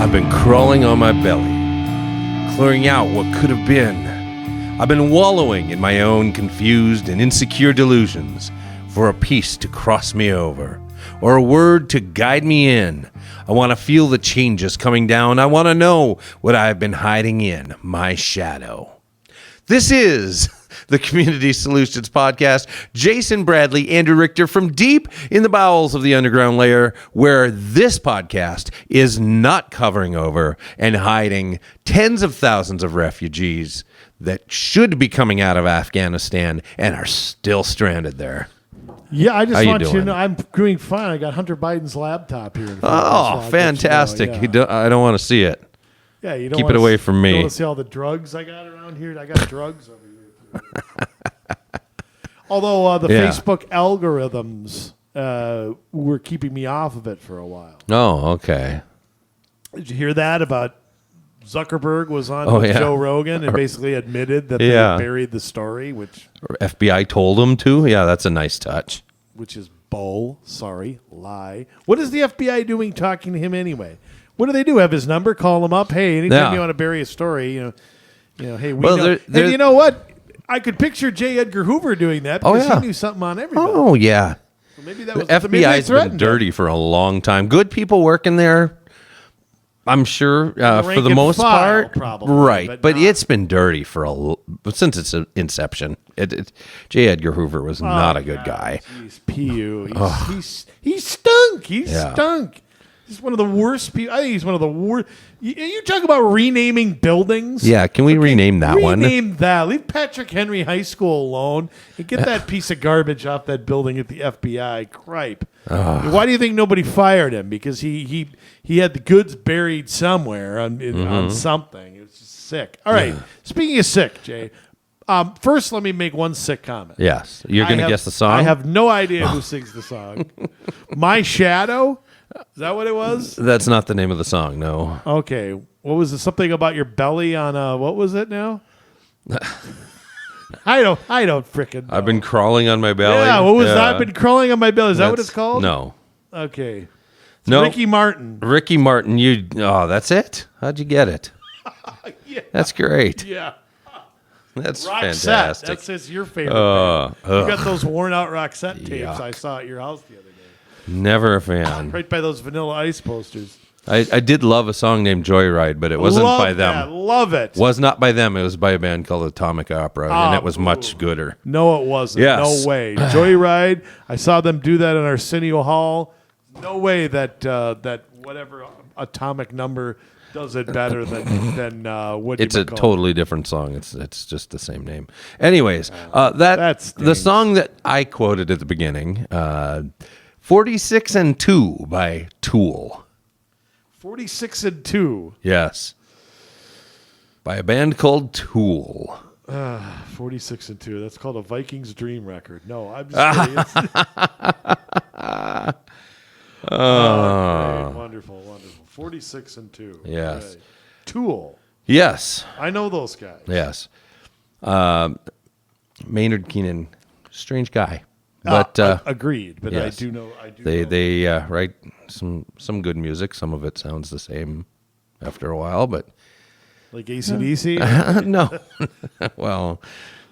I've been crawling on my belly, clearing out what could have been. I've been wallowing in my own confused and insecure delusions for a piece to cross me over, or a word to guide me in. I want to feel the changes coming down. I want to know what I've been hiding in my shadow. This is the Community Solutions Podcast. Jason Bradley, Andrew Richter from deep in the bowels of the underground layer, where this podcast is not covering over and hiding tens of thousands of refugees that should be coming out of Afghanistan and are still stranded there. Yeah, I just want you to doing? know I'm doing fine. I got Hunter Biden's laptop here. Oh, fantastic. You know, I don't want to see it. yeah, you don't Keep want it away from me. You don't want to see all the drugs I got around here? I got drugs over here. Although the Facebook algorithms were keeping me off of it for a while. Oh, okay. Did you hear that about Zuckerberg was on with Joe Rogan and basically admitted that they had buried the story, which FBI told him to? Yeah, that's a nice touch. Which is lie. What is the FBI doing talking to him anyway? What do they do? Have his number? Call him up? Hey, anytime you want to bury a story, you know, hey, we know. And you know what? I could picture J. Edgar Hoover doing that because he knew something on everybody. Oh, yeah. So maybe that was the FBI's been dirty for a long time. Good people working there, I'm sure, for the most part. Probably, right, but it's been dirty for since its inception. J. Edgar Hoover was not a good guy. He's P.U. He stunk. He stunk. He's one of the worst people. I think he's one of the worst. You talk about renaming buildings. Yeah, can we rename that one? Rename that. Leave Patrick Henry High School alone and get that piece of garbage off that building at the FBI. Cripe. Why do you think nobody fired him? Because he had the goods buried somewhere on something. It was just sick. All right. Speaking of sick, Jay. First, let me make one sick comment. Yes. You're going to guess the song? I have no idea who sings the song. My Shadow? Is that what it was? That's not the name of the song, no. Okay. What was it? Something about your belly on what was it now? I don't frickin' know. I've been crawling on my belly. Yeah, what was that? I've been crawling on my belly. Is that what it's called? No. Okay. No. Ricky Martin. Ricky Martin, that's it? How'd you get it? Yeah. That's great. Yeah. That's Roxette. fantastic. That's your favorite band. You got those worn out Roxette tapes Yuck. I saw at your house the other day. Never a fan. Right by those Vanilla Ice posters. I did love a song named Joyride, but it wasn't by them. That. Love it. Was not by them. It was by a band called Atomic Opera, and it was much gooder. No, it wasn't. Yes. No way. Joyride. I saw them do that in Arsenio Hall. No way that whatever atomic number does it better than Woody It's a McCall. totally different song. It's just the same name. Anyways, that's the song that I quoted at the beginning. 46 and 2 by Tool. 46 and 2. Yes. By a band called Tool. 46 and 2. That's called a Vikings dream record. No, I'm just kidding. Okay, wonderful. 46 and 2. Yes. Okay. Tool. Yes. I know those guys. Yes. Maynard Keenan, strange guy. But agreed. But yes. I do know. They write some good music. Some of it sounds the same after a while, but like AC/DC. No. Well,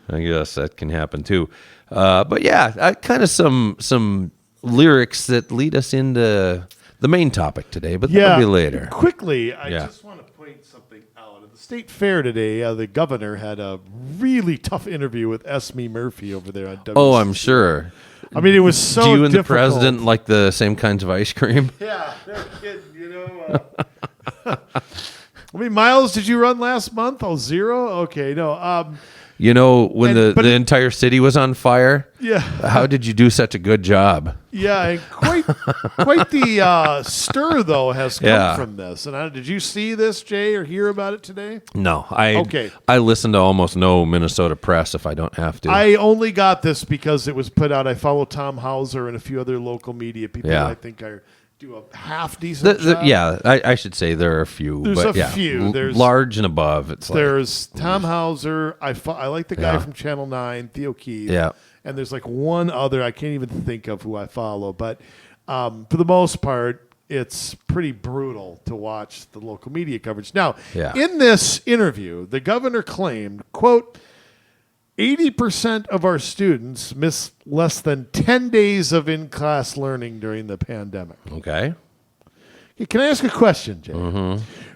I guess that can happen too. But yeah, kind of some lyrics that lead us into the main topic today. But that'll be later. Quickly, I just want to point something out. At the state fair today, the governor had a really tough interview with Esme Murphy over there on WCCO. Oh, I'm sure. I mean, it was so Do you and difficult. the president like the same kinds of ice cream? Yeah, they're kidding, I mean, miles did you run last month? Oh, 0? Okay, no. You know, when the entire city was on fire? Yeah. How did you do such a good job? Yeah, and quite the stir, though, has come from this. And did you see this, Jay, or hear about it today? No. I listen to almost no Minnesota press if I don't have to. I only got this because it was put out. I follow Tom Hauser and a few other local media people that I think do a half decent job. Yeah, I should say there are a few. There's a few. There's large and above. There's Tom Hauser. I like the guy from Channel 9, Theo Keith. Yeah. And there's like one other I can't even think of who I follow. But for the most part, it's pretty brutal to watch the local media coverage. Now, Yeah. in this interview, the governor claimed, quote, 80% of our students miss less than 10 days of in-class learning during the pandemic. Okay. Hey, can I ask a question, Jay?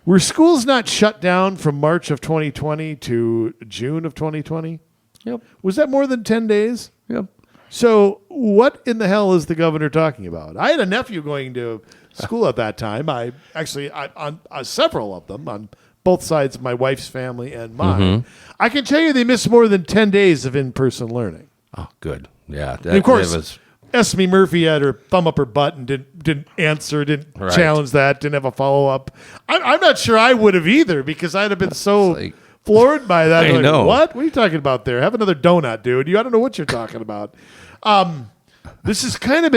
Were schools not shut down from March of 2020 to June of 2020? Yep. Was that more than 10 days? Yep. So what in the hell is the governor talking about? I had a nephew going to school at that time. I on several of them on both sides of my wife's family and mine. I can tell you they missed more than 10 days of in-person learning. Oh, good. Yeah. And of course, Esme Murphy had her thumb up her butt and didn't answer, didn't challenge that, didn't have a follow-up. I'm not sure I would have either because I'd have been so floored by that. I know. What are you talking about there? Have another donut, dude. I don't know what you're talking about. This has kind of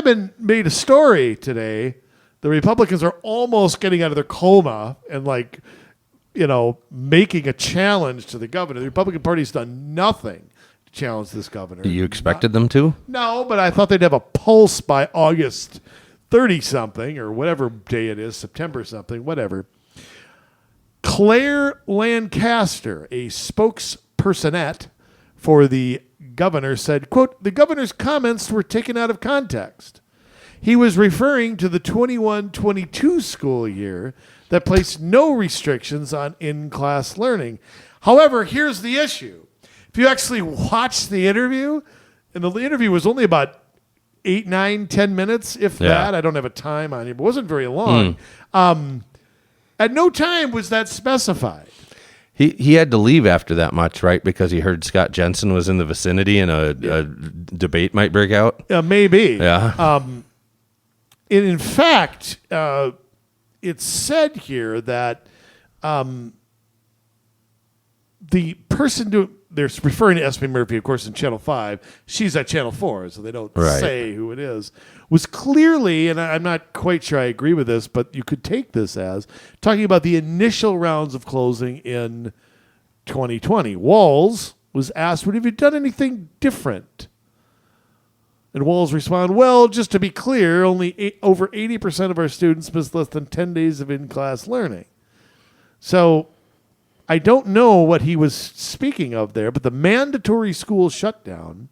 been made a story today. The Republicans are almost getting out of their coma and making a challenge to the governor. The Republican Party's done nothing to challenge this governor. You expected them to? No, but I thought they'd have a pulse by August 30-something or whatever day it is, September something, whatever. Claire Lancaster, a spokespersonette for the governor, said, quote, the governor's comments were taken out of context. He was referring to the 21-22 school year that placed no restrictions on in-class learning. However, here's the issue. If you actually watch the interview, and the interview was only about 8, 9, 10 minutes, if that. I don't have a time on it, but it wasn't very long. At no time was that specified. He had to leave after that much, right? Because he heard Scott Jensen was in the vicinity and a debate might break out? Maybe. Yeah. In fact, it's said here that the person they're referring to Esme Murphy, of course, in Channel 5. She's at Channel 4, so they don't say who it is. Was clearly, and I'm not quite sure I agree with this, but you could take this as talking about the initial rounds of closing in 2020. Walz was asked, have you done anything different? And Walz responded, well, just to be clear, over 80% of our students miss less than 10 days of in-class learning. So I don't know what he was speaking of there, but the mandatory school shutdown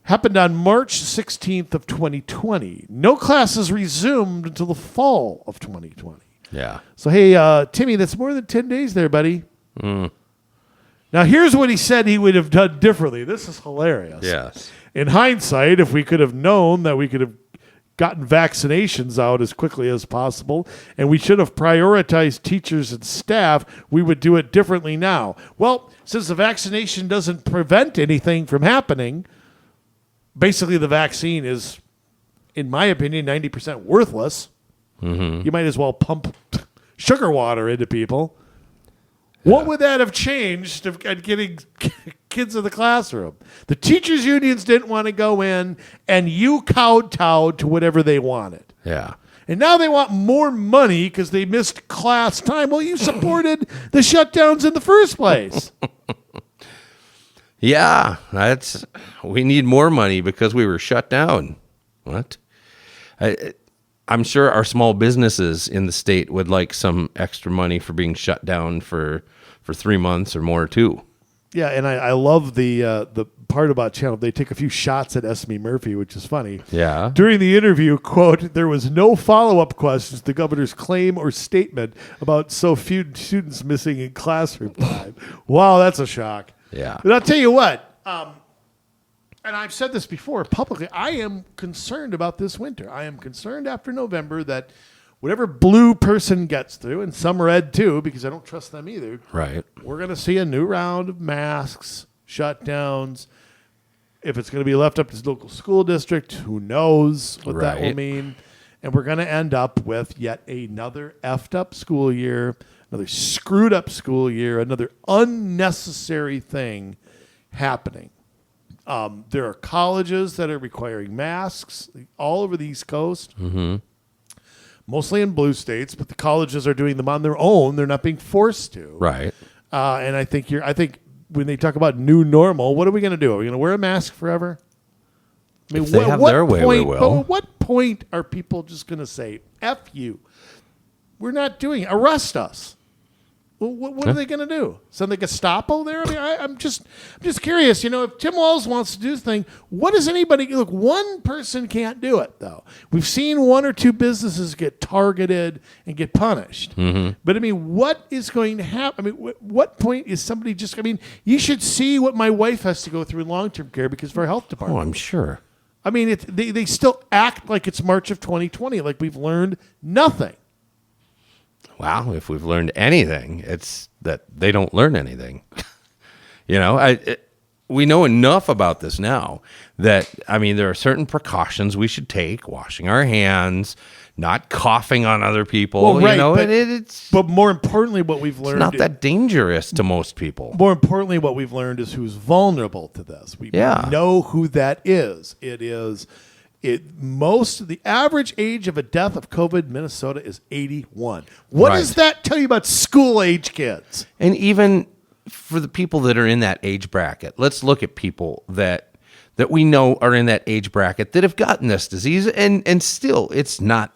happened on March 16th of 2020. No classes resumed until the fall of 2020. Yeah. So, hey, Timmy, that's more than 10 days there, buddy. Now, here's what he said he would have done differently. This is hilarious. Yes. In hindsight, if we could have known that we could have gotten vaccinations out as quickly as possible, and we should have prioritized teachers and staff, we would do it differently now. Well, since the vaccination doesn't prevent anything from happening, basically the vaccine is, in my opinion, 90% worthless. You might as well pump sugar water into people. What would that have changed of getting kids in the classroom? The teachers' unions didn't want to go in, and you kowtowed to whatever they wanted. Yeah. And now they want more money because they missed class time. Well, you supported the shutdowns in the first place. Yeah, we need more money because we were shut down. What? I'm sure our small businesses in the state would like some extra money for being shut down for 3 months or more too. Yeah, and I love the part about Channel. They take a few shots at Esme Murphy, which is funny. Yeah. During the interview, quote, there was no follow-up questions to the governor's claim or statement about so few students missing in classroom time. Wow, that's a shock. Yeah. But I'll tell you what, and I've said this before publicly, I am concerned about this winter. I am concerned after November that whatever blue person gets through, and some red too, because I don't trust them either. Right. We're going to see a new round of masks, shutdowns. If it's going to be left up to the local school district, who knows what that will mean. And we're going to end up with yet another effed up school year, another screwed up school year, another unnecessary thing happening. There are colleges that are requiring masks all over the East Coast. Mostly in blue states, but the colleges are doing them on their own. They're not being forced to. Right. And I think when they talk about new normal, what are we going to do? Are we going to wear a mask forever? I mean, if they have their way, we will. But at what point are people just going to say, F you? We're not doing it. Arrest us. Well, what are they going to do? Send the Gestapo there? I mean, I'm just curious. If Tim Walz wants to do this thing, what does anybody look? One person can't do it though. We've seen one or two businesses get targeted and get punished. Mm-hmm. But I mean, what is going to happen? I mean, what point is somebody just? I mean, you should see what my wife has to go through in long-term care because of our health department. Oh, I'm sure. I mean, they still act like it's March of 2020, like we've learned nothing. Wow, if we've learned anything, it's that they don't learn anything. We know enough about this now that, I mean, there are certain precautions we should take, washing our hands, not coughing on other people. Well, right, but more importantly, what we've learned... It's not that dangerous to most people. More importantly, what we've learned is who's vulnerable to this. We know who that is. The average age of a death of COVID in Minnesota is 81. What does that tell you about school-age kids? And even for the people that are in that age bracket, let's look at people that we know are in that age bracket that have gotten this disease, and still, it's not,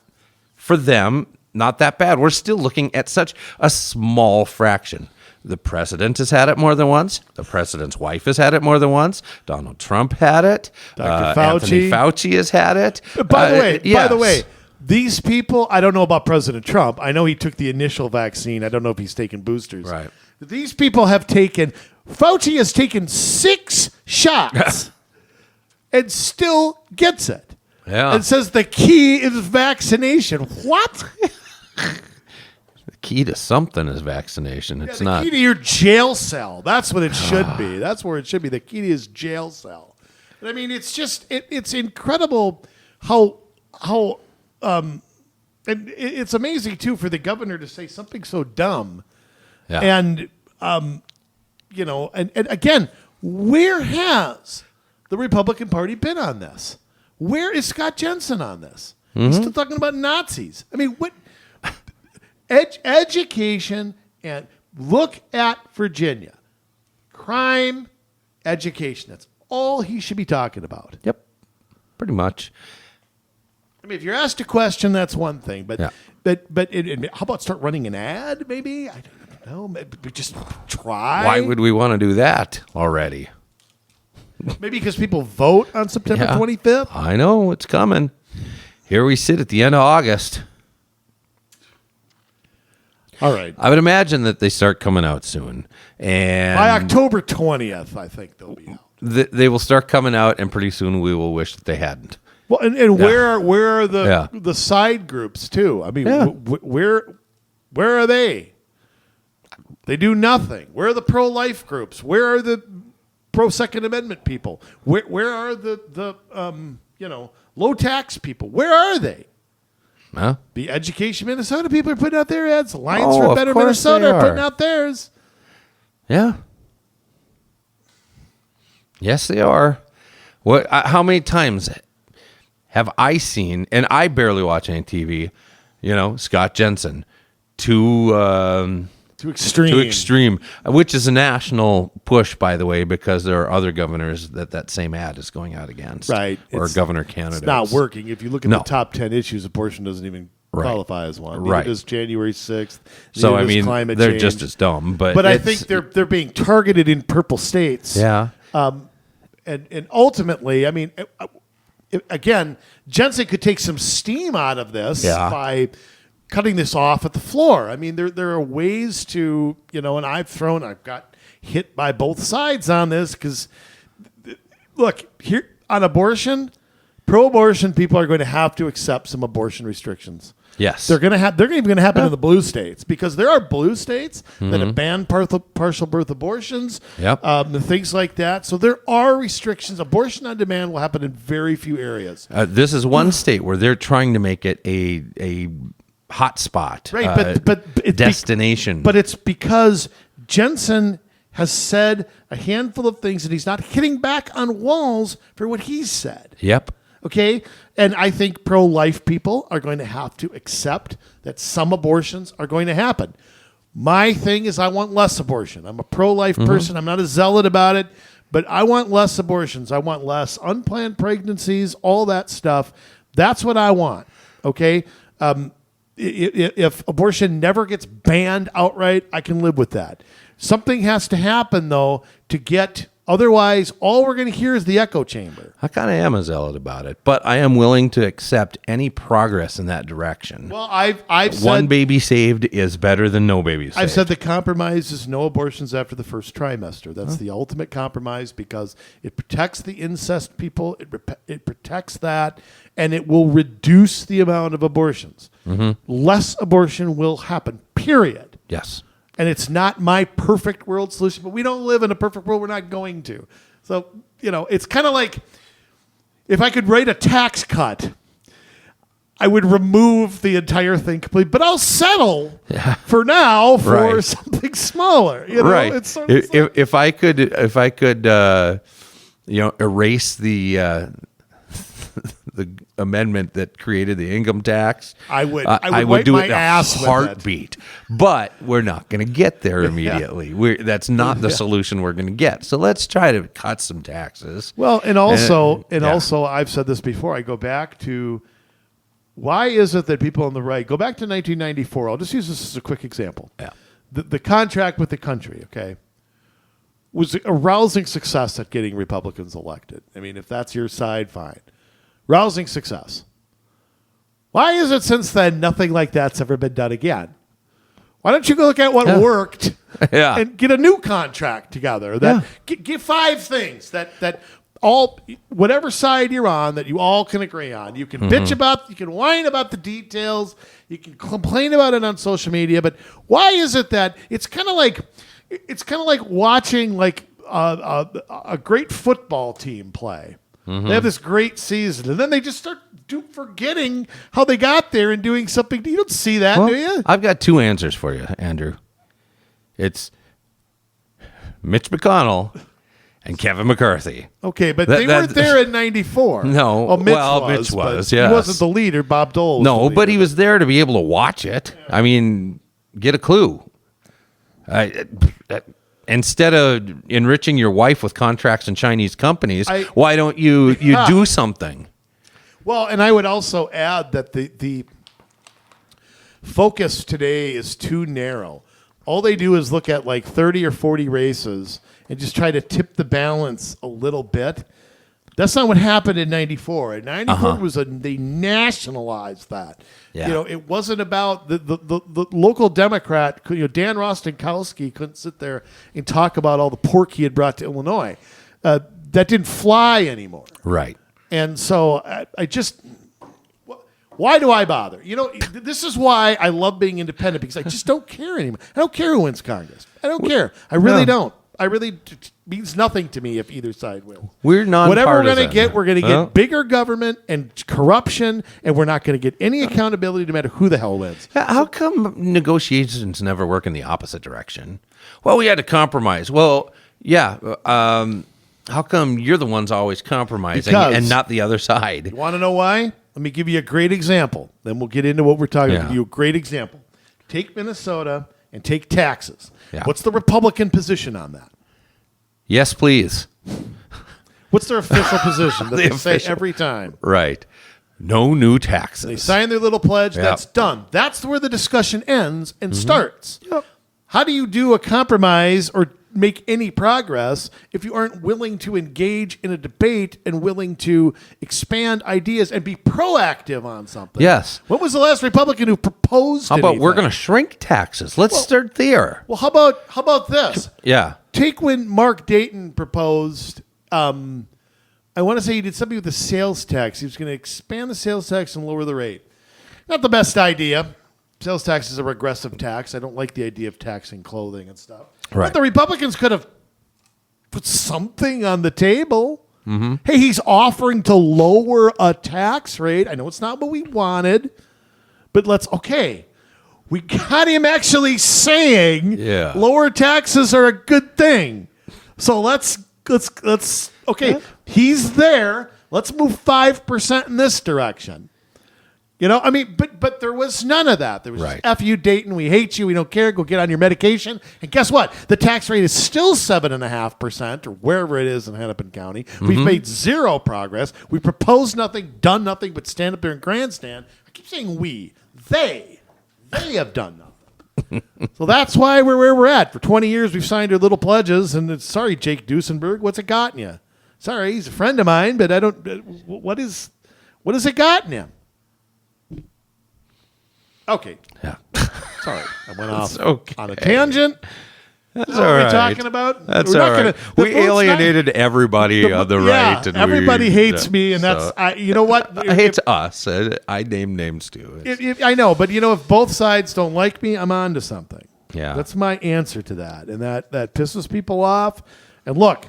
for them, not that bad. We're still looking at such a small fraction. The president has had it more than once. The president's wife has had it more than once. Donald Trump had it. Dr. Fauci. Anthony Fauci has had it. By the way, these people, I don't know about President Trump. I know he took the initial vaccine. I don't know if he's taken boosters. Right. These people Fauci has taken 6 shots and still gets it. Yeah. And says the key is vaccination. What? The key to something is vaccination. It's not the key to your jail cell. That's what it should be. That's where it should be. The key to his jail cell. And I mean, it's just it's incredible how and it's amazing too for the governor to say something so dumb. Yeah. And and again, where has the Republican Party been on this? Where is Scott Jensen on this? Mm-hmm. He's still talking about Nazis. I mean, what? Education, and look at Virginia. Crime, education. That's all he should be talking about. Yep, pretty much. I mean, if you're asked a question, that's one thing. But how about start running an ad? Maybe I don't know. Maybe just try. Why would we want to do that already? Maybe because people vote on September 25th. I know it's coming. Here we sit at the end of August. All right. I would imagine that they start coming out soon. And by October 20th, I think they'll be out. They will start coming out, and pretty soon we will wish that they hadn't. Well, and where are the side groups, too? I mean, where are they? They do nothing. Where are the pro-life groups? Where are the pro-Second Amendment people? Where are the low-tax people? Where are they? Huh? The Education Minnesota people are putting out their ads. Alliance for a Better Minnesota are putting out theirs. Yeah. Yes, they are. What? How many times have I seen, and I barely watch any TV, Scott Jensen, too extreme, which is a national push, by the way, because there are other governors that same ad is going out against. Right. Or governor candidates. It's not working. If you look at the top 10 issues, abortion doesn't even qualify as one. Right. Neither does January 6th. So, I mean, climate they're change. just as dumb. But I think they're being targeted in purple states. Yeah. And ultimately, I mean, again, Jensen could take some steam out of this by cutting this off at the floor. I mean, there are ways to, and I've got hit by both sides on this because, look, here on abortion, pro-abortion people are going to have to accept some abortion restrictions. Yes. They're even going to happen in the blue states because there are blue states that have banned partial birth abortions, things like that. So there are restrictions. Abortion on demand will happen in very few areas. This is one state where they're trying to make it a hot spot, right? But it's destination. But it's because Jensen has said a handful of things, and he's not hitting back on Walz for what he's said. Yep. Okay, and I think pro-life people are going to have to accept that some abortions are going to happen. My thing is I want less abortion. I'm a pro-life person. I'm not a zealot about it, but I want less abortions. I want less unplanned pregnancies, all that stuff. That's what I want. Okay. If abortion never gets banned outright, I can live with that. Something has to happen, though, to get. Otherwise, all we're going to hear is the echo chamber. I kind of am a zealot about it, but I am willing to accept any progress in that direction. Well, I've said one baby saved is better than no baby saved. I've said the compromise is no abortions after the first trimester. That's the ultimate compromise because it protects the incest people. It protects that, and it will reduce the amount of abortions. Less abortion will happen, period. Yes. And it's not my perfect world solution, but we don't live in a perfect world. We're not going to. So, it's kind of like if I could write a tax cut, I would remove the entire thing completely, but I'll settle for now for something smaller. Right. It's sort of if I could, erase the amendment that created the income tax, I would do my it in a ass with heartbeat. But we're not going to get there immediately. That's not the solution we're going to get. So let's try to cut some taxes. Well, and also, I've said this before. I go back to why is it that people on the right go back to 1994? I'll just use this as a quick example. Yeah. The contract with the country, okay, was a rousing success at getting Republicans elected. I mean, if that's your side, fine. Rousing success. Why is it since then nothing like that's ever been done again? Why don't you go look at what worked and get a new contract together? Give 5 things that all, whatever side you're on, that you all can agree on. You can bitch about, you can whine about the details, you can complain about it on social media, but why is it that it's kind of like watching like a great football team play. They have this great season, and then they just start forgetting how they got there and doing something. You don't see that, do you? I've got 2 answers for you, Andrew. It's Mitch McConnell and Kevin McCarthy. Okay, but they weren't there in 94. No. Well, Mitch was, yes. He wasn't the leader. Bob Dole was the leader. But he was there to be able to watch it. Yeah. I mean, get a clue. Instead of enriching your wife with contracts in Chinese companies, why don't you do something? Well, and I would also add that the focus today is too narrow. All they do is look at like 30 or 40 races and just try to tip the balance a little bit. That's not what happened in 94. In 94 they nationalized that. Yeah. It wasn't about the local Democrat. Dan Rostenkowski couldn't sit there and talk about all the pork he had brought to Illinois. That didn't fly anymore. Right. And so I just, why do I bother? This is why I love being independent, because I just don't care anymore. I don't care who wins Congress. I don't care. I really don't. I really it means nothing to me if either side wins. We're nonpartisan. Whatever we're going to get bigger government and corruption, and we're not going to get any accountability no matter who the hell wins. How come negotiations never work in the opposite direction? Well, we had to compromise. Well, yeah. How come you're the ones always compromising and not the other side? You want to know why? Let me give you a great example. Then we'll get into what we're talking about. I'll give you a great example. Take Minnesota and take taxes. Yeah. What's the Republican position on that? Yes, please. What's their official position that they say every time? Right. No new taxes. They sign their little pledge. Yep. That's done. That's where the discussion ends and starts. Yep. How do you do a compromise or make any progress if you aren't willing to engage in a debate and willing to expand ideas and be proactive on something? Yes. When was the last Republican who proposed How about anything? we're going to shrink taxes? Let's start there. Well, how about this? Yeah. Take when Mark Dayton proposed, I want to say he did something with the sales tax. He was going to expand the sales tax and lower the rate. Not the best idea. Sales tax is a regressive tax. I don't like the idea of taxing clothing and stuff. Right. But the Republicans could have put something on the table. Mm-hmm. Hey, he's offering to lower a tax rate. I know it's not what we wanted, but we got him actually saying lower taxes are a good thing. So let's he's there. Let's move 5% in this direction. You know, I mean, but there was none of that. There was just, F you, Dayton, we hate you, we don't care, go get on your medication. And guess what? The tax rate is still 7.5%, or wherever it is in Hennepin County. We've made zero progress. We proposed nothing, done nothing but stand up there and grandstand. I keep saying we. They have done nothing. So that's why we're where we're at. For 20 years, we've signed our little pledges, and it's, sorry, Jake Duesenberg, what's it gotten you? Sorry, he's a friend of mine, but I don't, what has it gotten him? Okay. Yeah. Sorry, I went off okay. on a tangent. That's what all are we right. talking about? That's We're all not right. gonna, We alienated everybody on the right. And everybody hates me, and that's you know what? Hates us. I name names too. I know, but you know, if both sides don't like me, I'm on to something. Yeah, that's my answer to that, and that pisses people off. And look,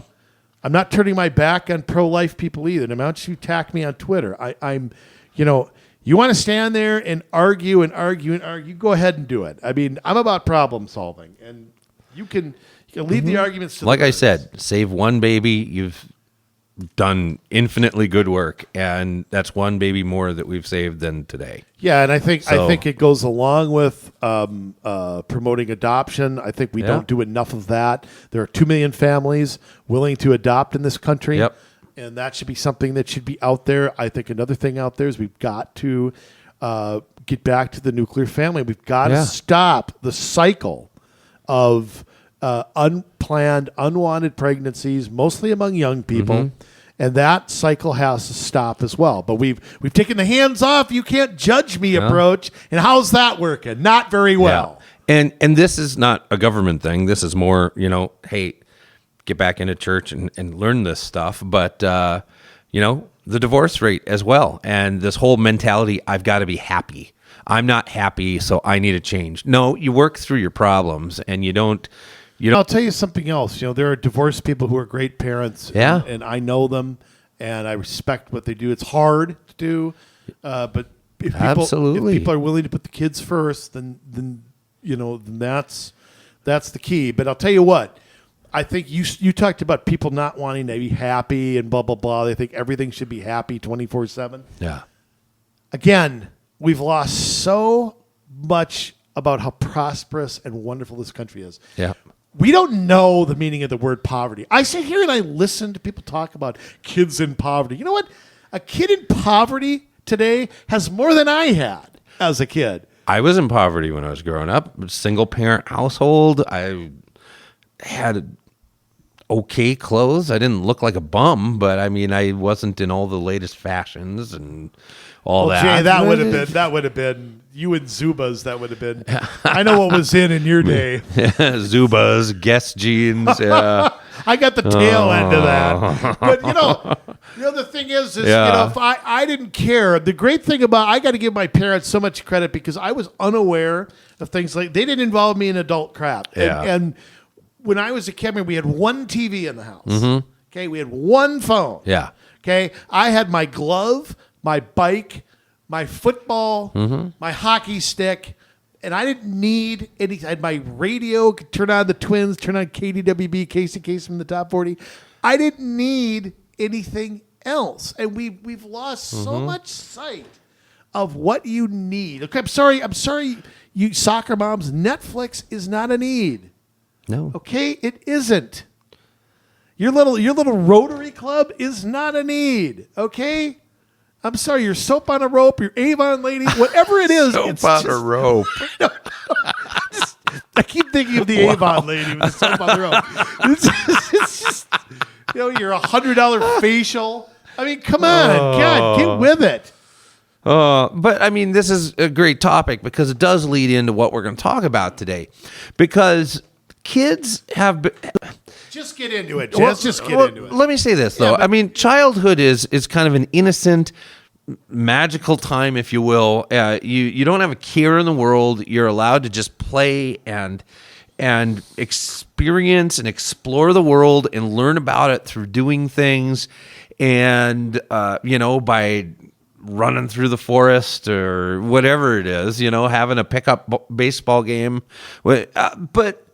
I'm not turning my back on pro-life people either. No matter you attack me on Twitter, I'm, you know. You want to stand there and argue, go ahead and do it. I mean, I'm about problem solving, and you can leave the arguments to like the I said, save one baby, you've done infinitely good work, and that's one baby more that we've saved than today. Yeah, and I think it goes along with promoting adoption. I think we don't do enough of that. There are 2 million families willing to adopt in this country. Yep. And that should be something that should be out there. I think another thing out there is we've got to get back to the nuclear family. We've got to stop the cycle of unplanned, unwanted pregnancies, mostly among young people. And that cycle has to stop as well. But we've taken the hands off, you can't judge me approach. And how's that working? Not very well. Yeah. And this is not a government thing. This is more, hey, get back into church and learn this stuff. But, the divorce rate as well. And this whole mentality, I've got to be happy. I'm not happy, so I need a change. No, you work through your problems, and you don't. I'll tell you something else. There are divorced people who are great parents. Yeah. And I know them, and I respect what they do. It's hard to do. But if people are willing to put the kids first, then that's the key. But I'll tell you what. I think you talked about people not wanting to be happy and blah, blah, blah. They think everything should be happy 24/7. Yeah. Again, we've lost so much about how prosperous and wonderful this country is. Yeah. We don't know the meaning of the word poverty. I sit here and I listen to people talk about kids in poverty. You know what? A kid in poverty today has more than I had as a kid. I was in poverty when I was growing up. Single parent household. I had okay clothes. I didn't look like a bum, but I mean, I wasn't in all the latest fashions and all that. Jay, that would have been you and Zubas. That would have been. I know what was in your day. Zubas, Guess jeans. Yeah. I got the tail end of that. But the thing is if I didn't care. The great thing about I got to give my parents so much credit because I was unaware of things like they didn't involve me in adult crap. And when I was a kid, we had one TV in the house. Okay, we had one phone. Yeah. Okay, I had my glove, my bike, my football, my hockey stick, and I didn't need any. I had my radio, could turn on the Twins, turn on KDWB, Case and Case from the Top 40. I didn't need anything else, and we've lost so much sight of what you need. Okay, I'm sorry, you soccer moms. Netflix is not a need. No. Okay, it isn't. Your little Rotary Club is not a need. Okay, I'm sorry. Your soap on a rope, your Avon lady, whatever it is. Soap on a rope. I keep thinking of the Avon lady with the soap on the rope. It's just your $100 facial. I mean, come on, God, get with it. But I mean, this is a great topic because it does lead into what we're going to talk about today, because kids have. Just get into it. Just get into it. Let me say this though. I mean, childhood is kind of an innocent, magical time, if you will. You don't have a care in the world. You're allowed to just play and experience and explore the world and learn about it through doing things, and by running through the forest or whatever it is, having a pickup baseball game. But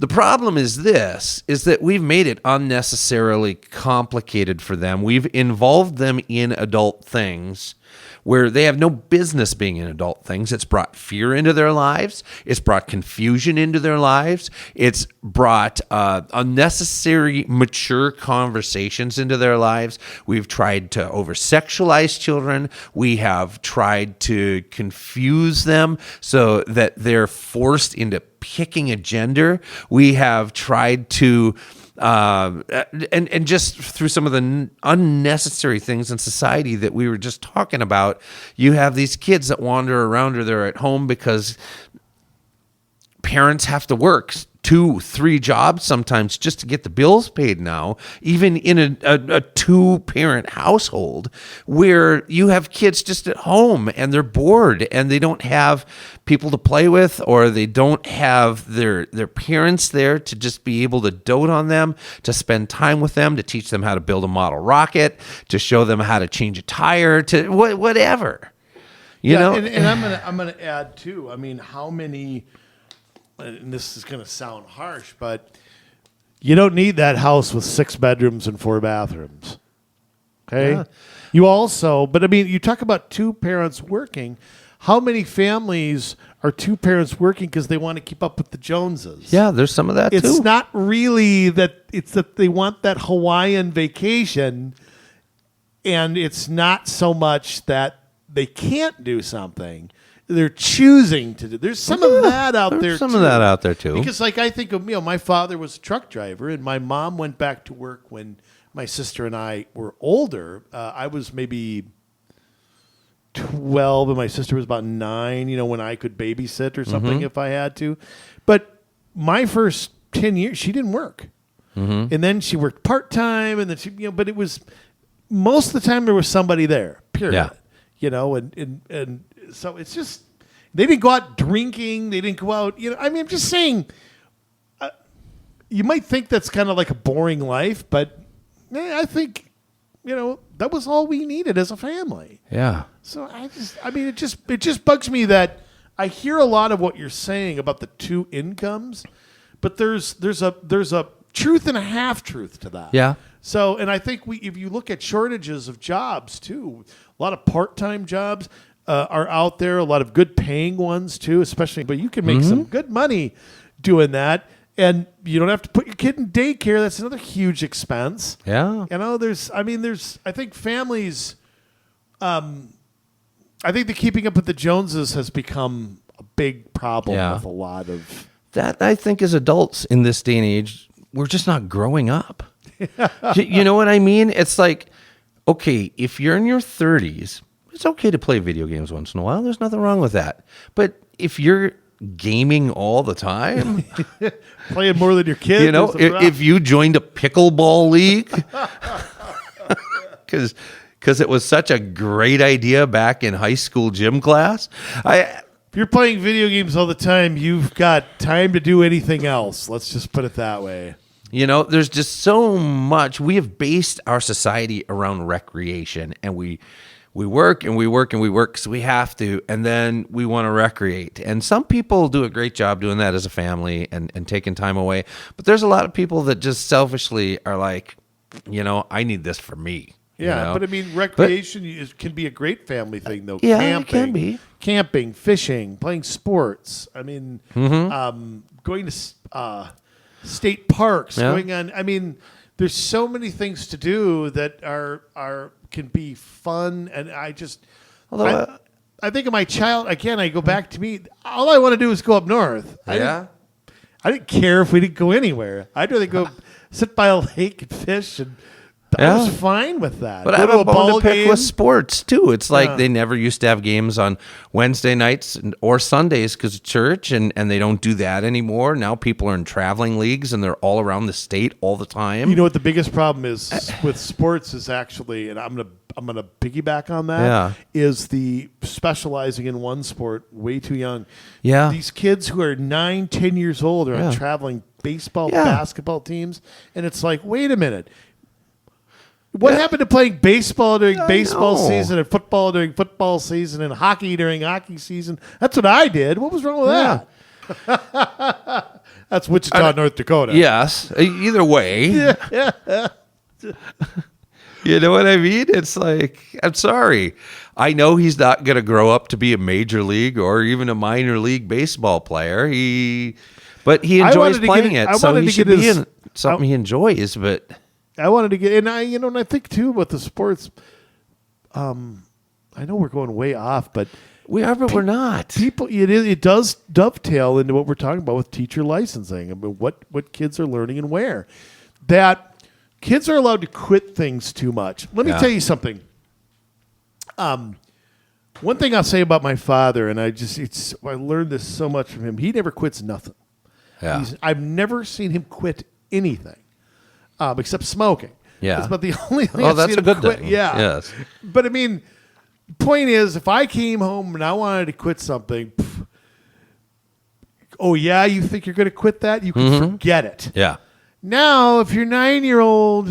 The problem is that we've made it unnecessarily complicated for them. We've involved them in adult things where they have no business being in adult things. It's brought fear into their lives. It's brought confusion into their lives. It's brought unnecessary mature conversations into their lives. We've tried to over-sexualize children. We have tried to confuse them so that they're forced into picking a gender. We have tried to and just through some of the unnecessary things in society that we were just talking about, you have these kids that wander around or they're at home because parents have to work 2-3 jobs sometimes just to get the bills paid now, even in a 2-parent household where you have kids just at home and they're bored and they don't have people to play with, or they don't have their parents there to just be able to dote on them, to spend time with them, to teach them how to build a model rocket, to show them how to change a tire, to whatever. You know? And I'm gonna add too. I mean, how many? And this is going to sound harsh, but you don't need that house with 6 bedrooms and 4 bathrooms. Okay? Yeah. You also, but I mean, you talk about 2 parents working. How many families are 2 parents working because they want to keep up with the Joneses? Yeah, there's some of that too. It's not really that, it's that they want that Hawaiian vacation, and it's not so much that they can't do something. They're choosing to do. There's some of that out there. Some of that out there too. Because, like, I think of my father was a truck driver, and my mom went back to work when my sister and I were older. I was maybe 12, and my sister was about 9. When I could babysit or something if I had to. But my first 10 years, she didn't work, and then she worked part time, and then she, But it was most of the time there was somebody there. Period. Yeah. And so it's just, they didn't go out drinking. They didn't go out, I mean, I'm just saying, you might think that's kind of like a boring life, but I think, that was all we needed as a family. Yeah. So it just bugs me that I hear a lot of what you're saying about the 2 incomes, but there's a truth and a half truth to that. Yeah. So, and I think if you look at shortages of jobs too, a lot of part-time jobs are out there, a lot of good paying ones too, especially, but you can make some good money doing that. And you don't have to put your kid in daycare. That's another huge expense. Yeah. I think families, I think the keeping up with the Joneses has become a big problem with a lot of. That, I think, as adults in this day and age, we're just not growing up. You know what I mean? It's like, okay, if you're in your 30s, it's okay to play video games once in a while. There's nothing wrong with that. But if you're gaming all the time, playing more than your kids, if you joined a pickleball league, because it was such a great idea back in high school gym class, if you're playing video games all the time, you've got time to do anything else. Let's just put it that way. There's just so much. We have based our society around recreation, and we work and we work and we work because we have to, and then we want to recreate. And some people do a great job doing that as a family and taking time away. But there's a lot of people that just selfishly are like, I need this for me. Yeah, but I mean, recreation can be a great family thing, though. Yeah, camping, it can be. Camping, fishing, playing sports. I mean, going to state parks, going on. I mean, there's so many things to do that can be fun, and I think of my child again. I go back to me. All I want to do is go up north. I didn't care if we didn't go anywhere. I'd rather go sit by a lake and fish, and I was fine with that. But I have a bone to pick with sports too. It's like they never used to have games on Wednesday nights or Sundays because of church, and they don't do that anymore. Now people are in traveling leagues, and they're all around the state all the time. You know what the biggest problem is with sports is actually, and I'm gonna piggyback on that. Is the specializing in one sport way too young. Yeah, these kids who are 9, 10 years old are on traveling baseball, basketball teams, and it's like, wait a minute. What happened to playing baseball during baseball season and football during football season and hockey during hockey season? That's what I did. What was wrong with that? That's Wichita, North Dakota. Yes. Either way. Yeah. You know what I mean? It's like, I'm sorry. I know he's not going to grow up to be a major league or even a minor league baseball player. But he enjoys playing it, so he should be in something he enjoys. But I wanted to get, and I think too about the sports. I know we're going way off, but we are, but we're not. People, it does dovetail into what we're talking about with teacher licensing. I mean, what kids are learning and where. That kids are allowed to quit things too much. Let me tell you something. One thing I'll say about my father, and I learned this so much from him. He never quits nothing. Yeah. I've never seen him quit anything, except smoking. Yeah. That's about the only thing I've that's seen a good him quit. thing. Yeah. Yes. But I mean, point is, if I came home and I wanted to quit something, oh yeah, you think you're going to quit that? You can forget it. Yeah. Now, if you're 9-year-old,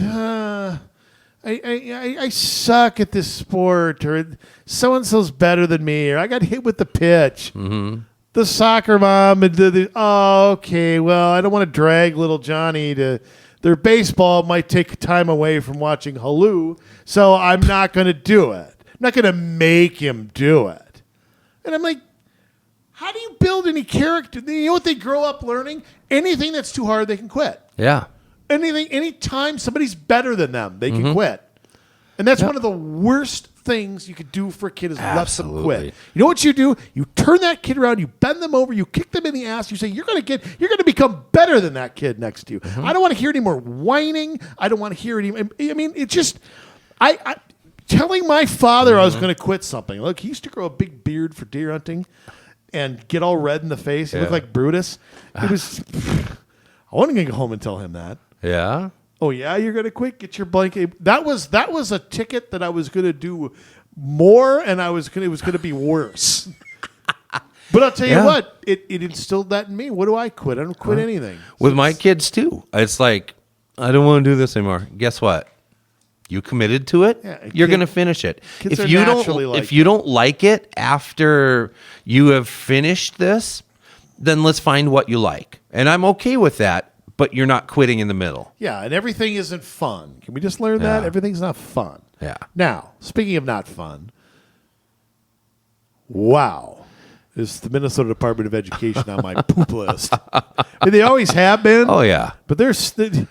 I suck at this sport, or so-and-so's better than me, or I got hit with the pitch. Mm-hmm. The soccer mom, okay, well, I don't want to drag little Johnny to their baseball. Might take time away from watching Hulu, so I'm not going to do it. I'm not going to make him do it. And I'm like, how do you build any character? You know what they grow up learning? Anything that's too hard, they can quit. Yeah. Anytime somebody's better than them, they can quit. And that's one of the worst things you could do for a kid is let them quit. You know what you do? You turn that kid around, you bend them over, you kick them in the ass, you say, you're going to become better than that kid next to you. I don't want to hear any more whining. I don't want to hear any. I mean, it just, I telling my father I was going to quit something. Look, he used to grow a big beard for deer hunting and get all red in the face. He looked like Brutus. It was, I wasn't going to go home and tell him that. Yeah. Oh yeah, you're gonna quit. Get your blanket. That was a ticket that I was gonna do more, and it was gonna be worse. But I'll tell you what, it instilled that in me. What do I quit? I don't quit anything. With my kids too, it's like I don't want to do this anymore. Guess what? You committed to it. Yeah, you're gonna finish it. If you don't like it after you have finished this, then let's find what you like, and I'm okay with that. But you're not quitting in the middle. Yeah, and everything isn't fun. Can we just learn that? Everything's not fun. Yeah. Now, speaking of not fun, wow, is the Minnesota Department of Education on my poop list. I mean, they always have been. Oh, yeah. But there's, the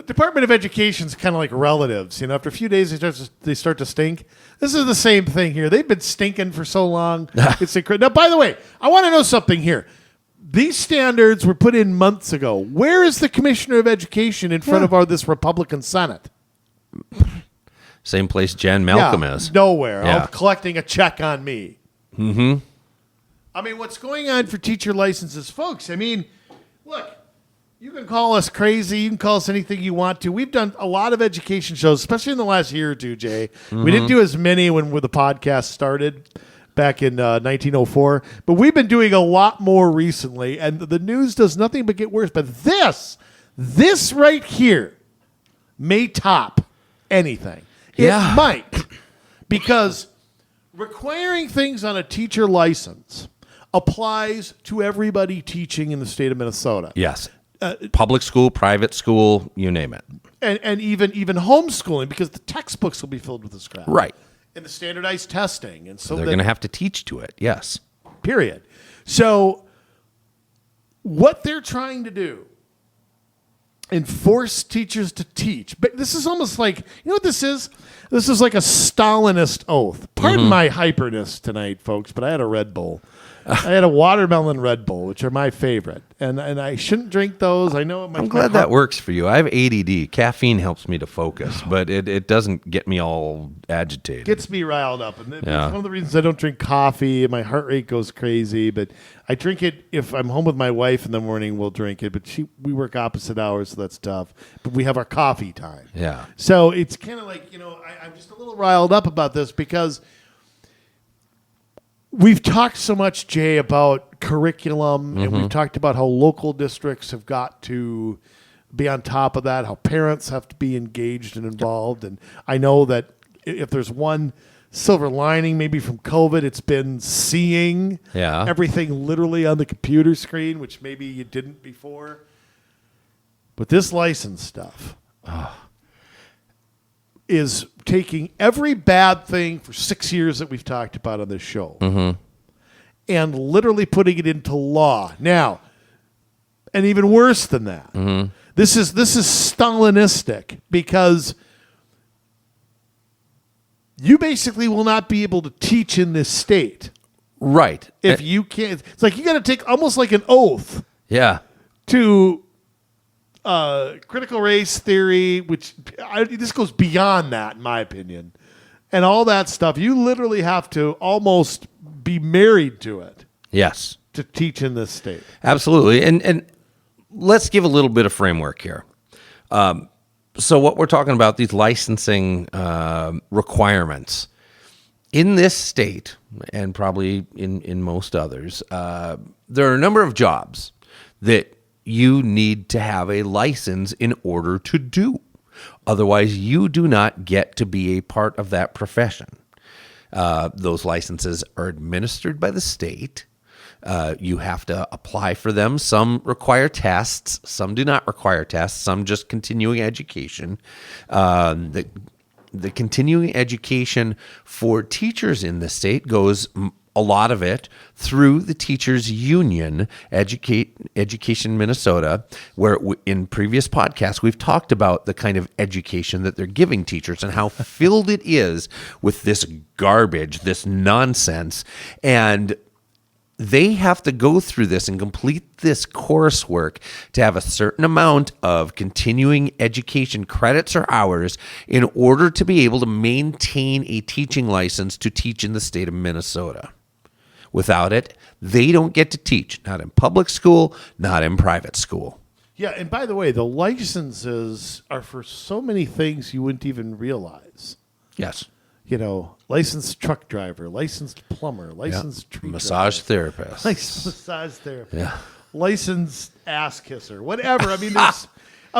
Department of Education's kind of like relatives. After a few days, they start to stink. This is the same thing here. They've been stinking for so long. It's incredible. Now, by the way, I want to know something here. These standards were put in months ago. Where is the Commissioner of Education in front of this Republican Senate? Same place Jan Malcolm is. Nowhere. Yeah. Collecting a check on me. Mm-hmm. I mean, what's going on for teacher licenses, folks? I mean, look, you can call us crazy. You can call us anything you want to. We've done a lot of education shows, especially in the last year or two, Jay. Mm-hmm. We didn't do as many when the podcast started back in 1904. But we've been doing a lot more recently, and the news does nothing but get worse. But this right here may top anything. It might, because requiring things on a teacher license applies to everybody teaching in the state of Minnesota. Yes. Public school, private school, you name it. And even homeschooling, because the textbooks will be filled with this crap. Right. And the standardized testing. And so they're going to have to teach to it, yes. Period. So what they're trying to do, enforce teachers to teach. But this is almost like, you know what this is? This is like a Stalinist oath. Pardon my hyperness tonight, folks, but I had a Red Bull. I had a watermelon Red Bull, which are my favorite. And I shouldn't drink those. I know I'm glad that works for you. I have ADD. Caffeine helps me to focus, but it doesn't get me all agitated. Gets me riled up. And it's one of the reasons I don't drink coffee, and my heart rate goes crazy. But I drink it if I'm home with my wife in the morning, we'll drink it. But we work opposite hours, so that's tough. But we have our coffee time. Yeah. So it's kind of like, I'm just a little riled up about this because we've talked so much, Jay, about curriculum, and we've talked about how local districts have got to be on top of that, how parents have to be engaged and involved. And I know that if there's one silver lining maybe from COVID. It's been seeing everything literally on the computer screen, which maybe you didn't before. But this license stuff is taking every bad thing for 6 years that we've talked about on this show and literally putting it into law. Now, and even worse than that, this is Stalinistic, because you basically will not be able to teach in this state. Right. If you can't. It's like you got to take almost like an oath to critical race theory, which this goes beyond that, in my opinion. And all that stuff, you literally have to almost be married to it. Yes. To teach in this state. Absolutely. And let's give a little bit of framework here. So what we're talking about, these licensing requirements in this state, and probably in most others, there are a number of jobs that you need to have a license in order to do. Otherwise, you do not get to be a part of that profession. Those licenses are administered by the state. You have to apply for them. Some require tests. Some do not require tests. Some just continuing education. The continuing education for teachers in the state goes, a lot of it, through the Teachers Union, Education Minnesota, where in previous podcasts we've talked about the kind of education that they're giving teachers and how filled it is with this garbage, this nonsense. And they have to go through this and complete this coursework to have a certain amount of continuing education credits or hours in order to be able to maintain a teaching license to teach in the state of Minnesota. Without it, they don't get to teach, not in public school, not in private school. Yeah, and by the way, the licenses are for so many things you wouldn't even realize. Yes. You know, licensed truck driver, licensed plumber, licensed tree massage driver, therapist, licensed massage therapist, licensed ass kisser, whatever. I mean, there's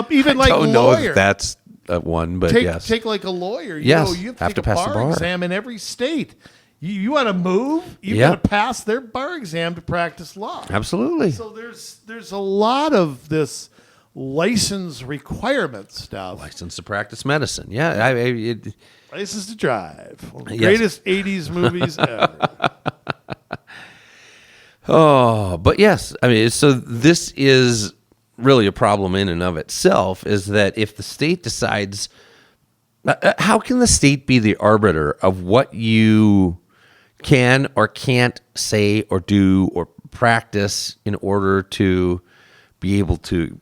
even like don't lawyer. know if that's one, but yes. Take like a lawyer. Yes, You have to pass the bar exam in every state. You want to move, you got to pass their bar exam to practice law. Absolutely. So there's a lot of this license requirement stuff. License to practice medicine. Yeah, License to Drive. One of the greatest 80s movies ever. Oh, but yes. I mean, so this is really a problem in and of itself, is that if the state decides, how can the state be the arbiter of what you can or can't say or do or practice in order to be able to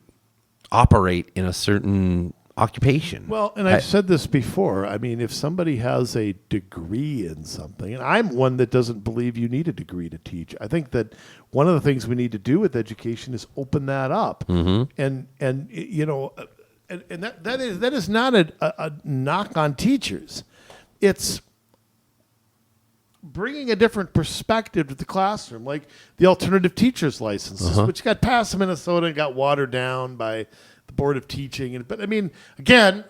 operate in a certain occupation? Well, and I've said this before. I mean, if somebody has a degree in something, and I'm one that doesn't believe you need a degree to teach. I think that one of the things we need to do with education is open that up. And you know, and that is not a knock on teachers. It's bringing a different perspective to the classroom, like the alternative teachers licenses, which got passed in Minnesota and got watered down by the Board of Teaching. But I mean, again,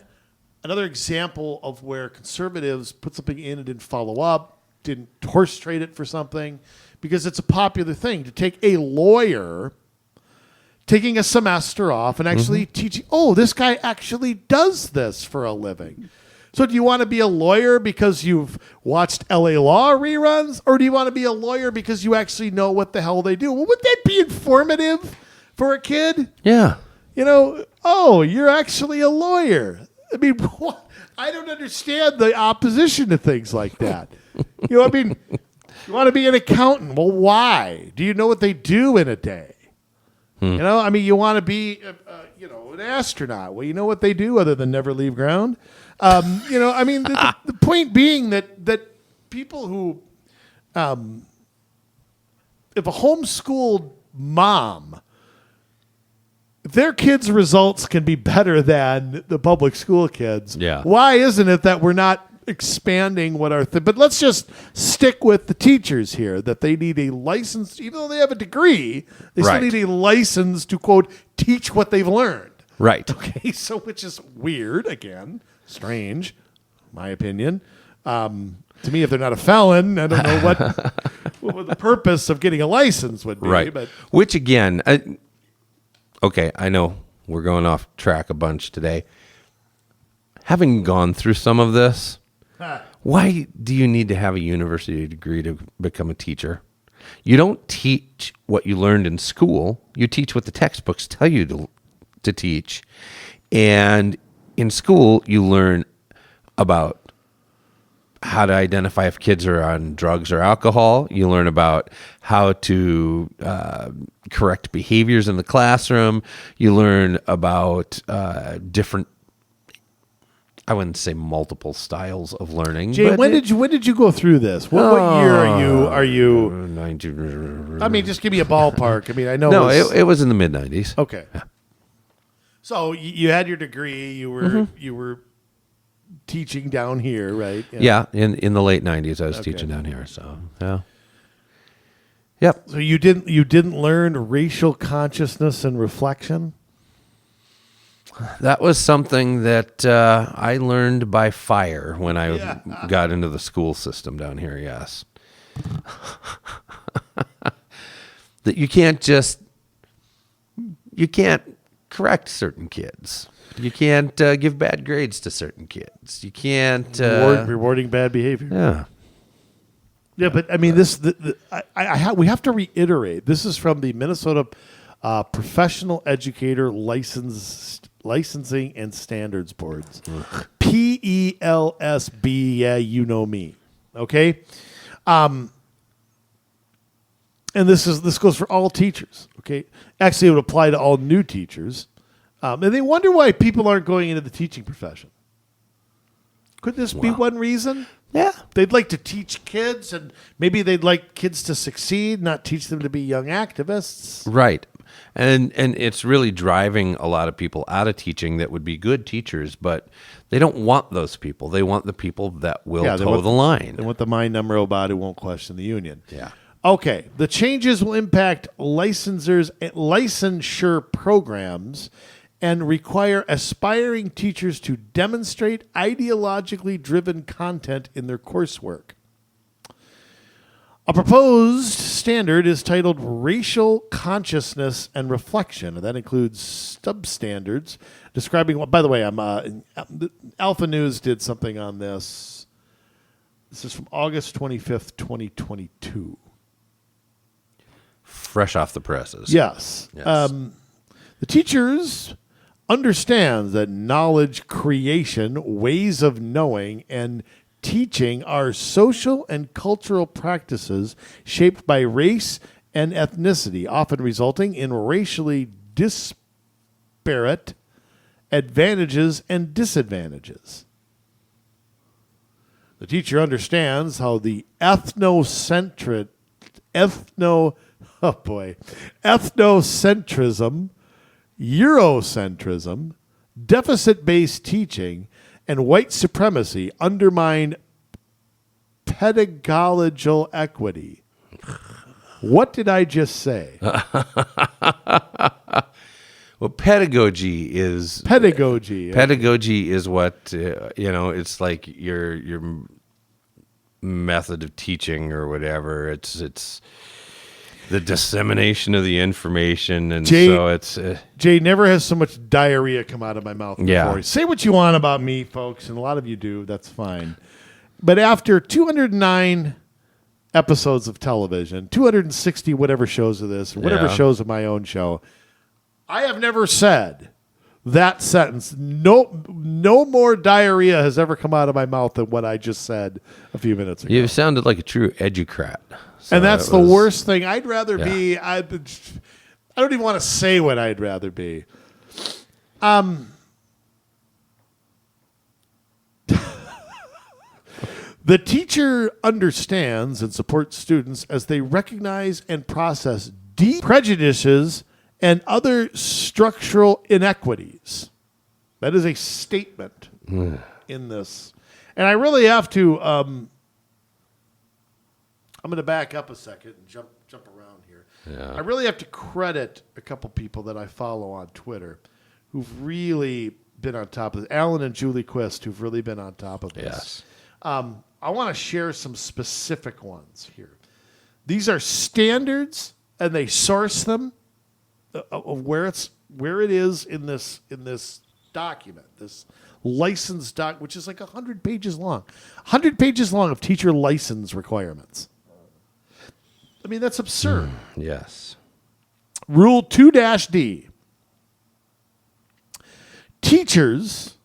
another example of where conservatives put something in and didn't follow up, didn't horse trade it for something, because it's a popular thing to take a lawyer taking a semester off and actually teaching, oh, this guy actually does this for a living. So do you want to be a lawyer because you've watched LA Law reruns, or do you want to be a lawyer because you actually know what the hell they do? Well, would that be informative for a kid? Yeah. You know, oh, you're actually a lawyer. I mean, what? I don't understand the opposition to things like that. You know, I mean, you want to be an accountant. Well, why? Do you know what they do in a day? You know, I mean, you want to be, an astronaut. Well, you know what they do other than never leave ground? You know, I mean, the point being that people who, if a homeschooled mom, if their kids' results can be better than the public school kids, why isn't it that we're not expanding what our but let's just stick with the teachers here, that they need a license, even though they have a degree, they still need a license to, quote, teach what they've learned. Right. Okay, so which is weird, again, strange, my opinion. To me, if they're not a felon, I don't know what the purpose of getting a license would be. Right. But Which again, okay, I know we're going off track a bunch today. Having gone through some of this, why do you need to have a university degree to become a teacher? You don't teach what you learned in school. You teach what the textbooks tell you to teach. And in school, you learn about how to identify if kids are on drugs or alcohol. You learn about how to correct behaviors in the classroom. You learn about different, I wouldn't say multiple styles of learning. Jay, when did you go through this? What year are you? 90, I mean, just give me a ballpark. I mean, I know. No, it was in the mid 90s. Okay. Yeah. So you had your degree. You were teaching down here, right? Yeah, in the late 90s, I was teaching down here. So yeah. Yep. So you didn't learn racial consciousness and reflection? That was something that I learned by fire when I got into the school system down here, yes. That you can't correct certain kids. You can't give bad grades to certain kids. You can't... rewarding bad behavior. Yeah. Yeah, but I mean, we have to reiterate. This is from the Minnesota Professional Educator Licensing and Standards Boards. PELSB, yeah, you know me. Okay? And this goes for all teachers, okay? Actually, it would apply to all new teachers. And they wonder why people aren't going into the teaching profession. Could this be one reason? Yeah. They'd like to teach kids, and maybe they'd like kids to succeed, not teach them to be young activists. Right. And it's really driving a lot of people out of teaching that would be good teachers, but they don't want those people. They want the people that will toe the line. They want the mind-numb robot who won't question the union. Yeah. Okay. The changes will impact licensure programs and require aspiring teachers to demonstrate ideologically driven content in their coursework. A proposed standard is titled Racial Consciousness and Reflection, and that includes substandards describing what, by the way, Alpha News did something on this. This is from August 25th, 2022. Fresh off the presses. Yes. The teachers understands that knowledge creation, ways of knowing, and teaching are social and cultural practices shaped by race and ethnicity, often resulting in racially disparate advantages and disadvantages. The teacher understands how the ethnocentrism, Eurocentrism, deficit-based teaching, and white supremacy undermine pedagogical equity. What did I just say? Well, pedagogy is what it's like your method of teaching or whatever. It's the dissemination of the information, and Jay never has so much diarrhea come out of my mouth before. Yeah. Say what you want about me, folks, and a lot of you do. That's fine. But after 209 episodes of television, 260 whatever shows of this, or whatever shows of my own show, I have never said that sentence. No more diarrhea has ever come out of my mouth than what I just said a few minutes ago. You sounded like a true educrat. So and that's the worst thing. I'd rather be. I don't even want to say what I'd rather be. The teacher understands and supports students as they recognize and process deep prejudices and other structural inequities. That is a statement in this. And I really have to... I'm going to back up a second and jump around here. Yeah. I really have to credit a couple people that I follow on Twitter who've really been on top of this. Alan and Julie Quist, who've really been on top of this. Yes. I want to share some specific ones here. These are standards, and they source them of where it is in this document, this license doc, which is like 100 pages long. 100 pages long of teacher license requirements. I mean, that's absurd. Yes. Rule 2-D. Teachers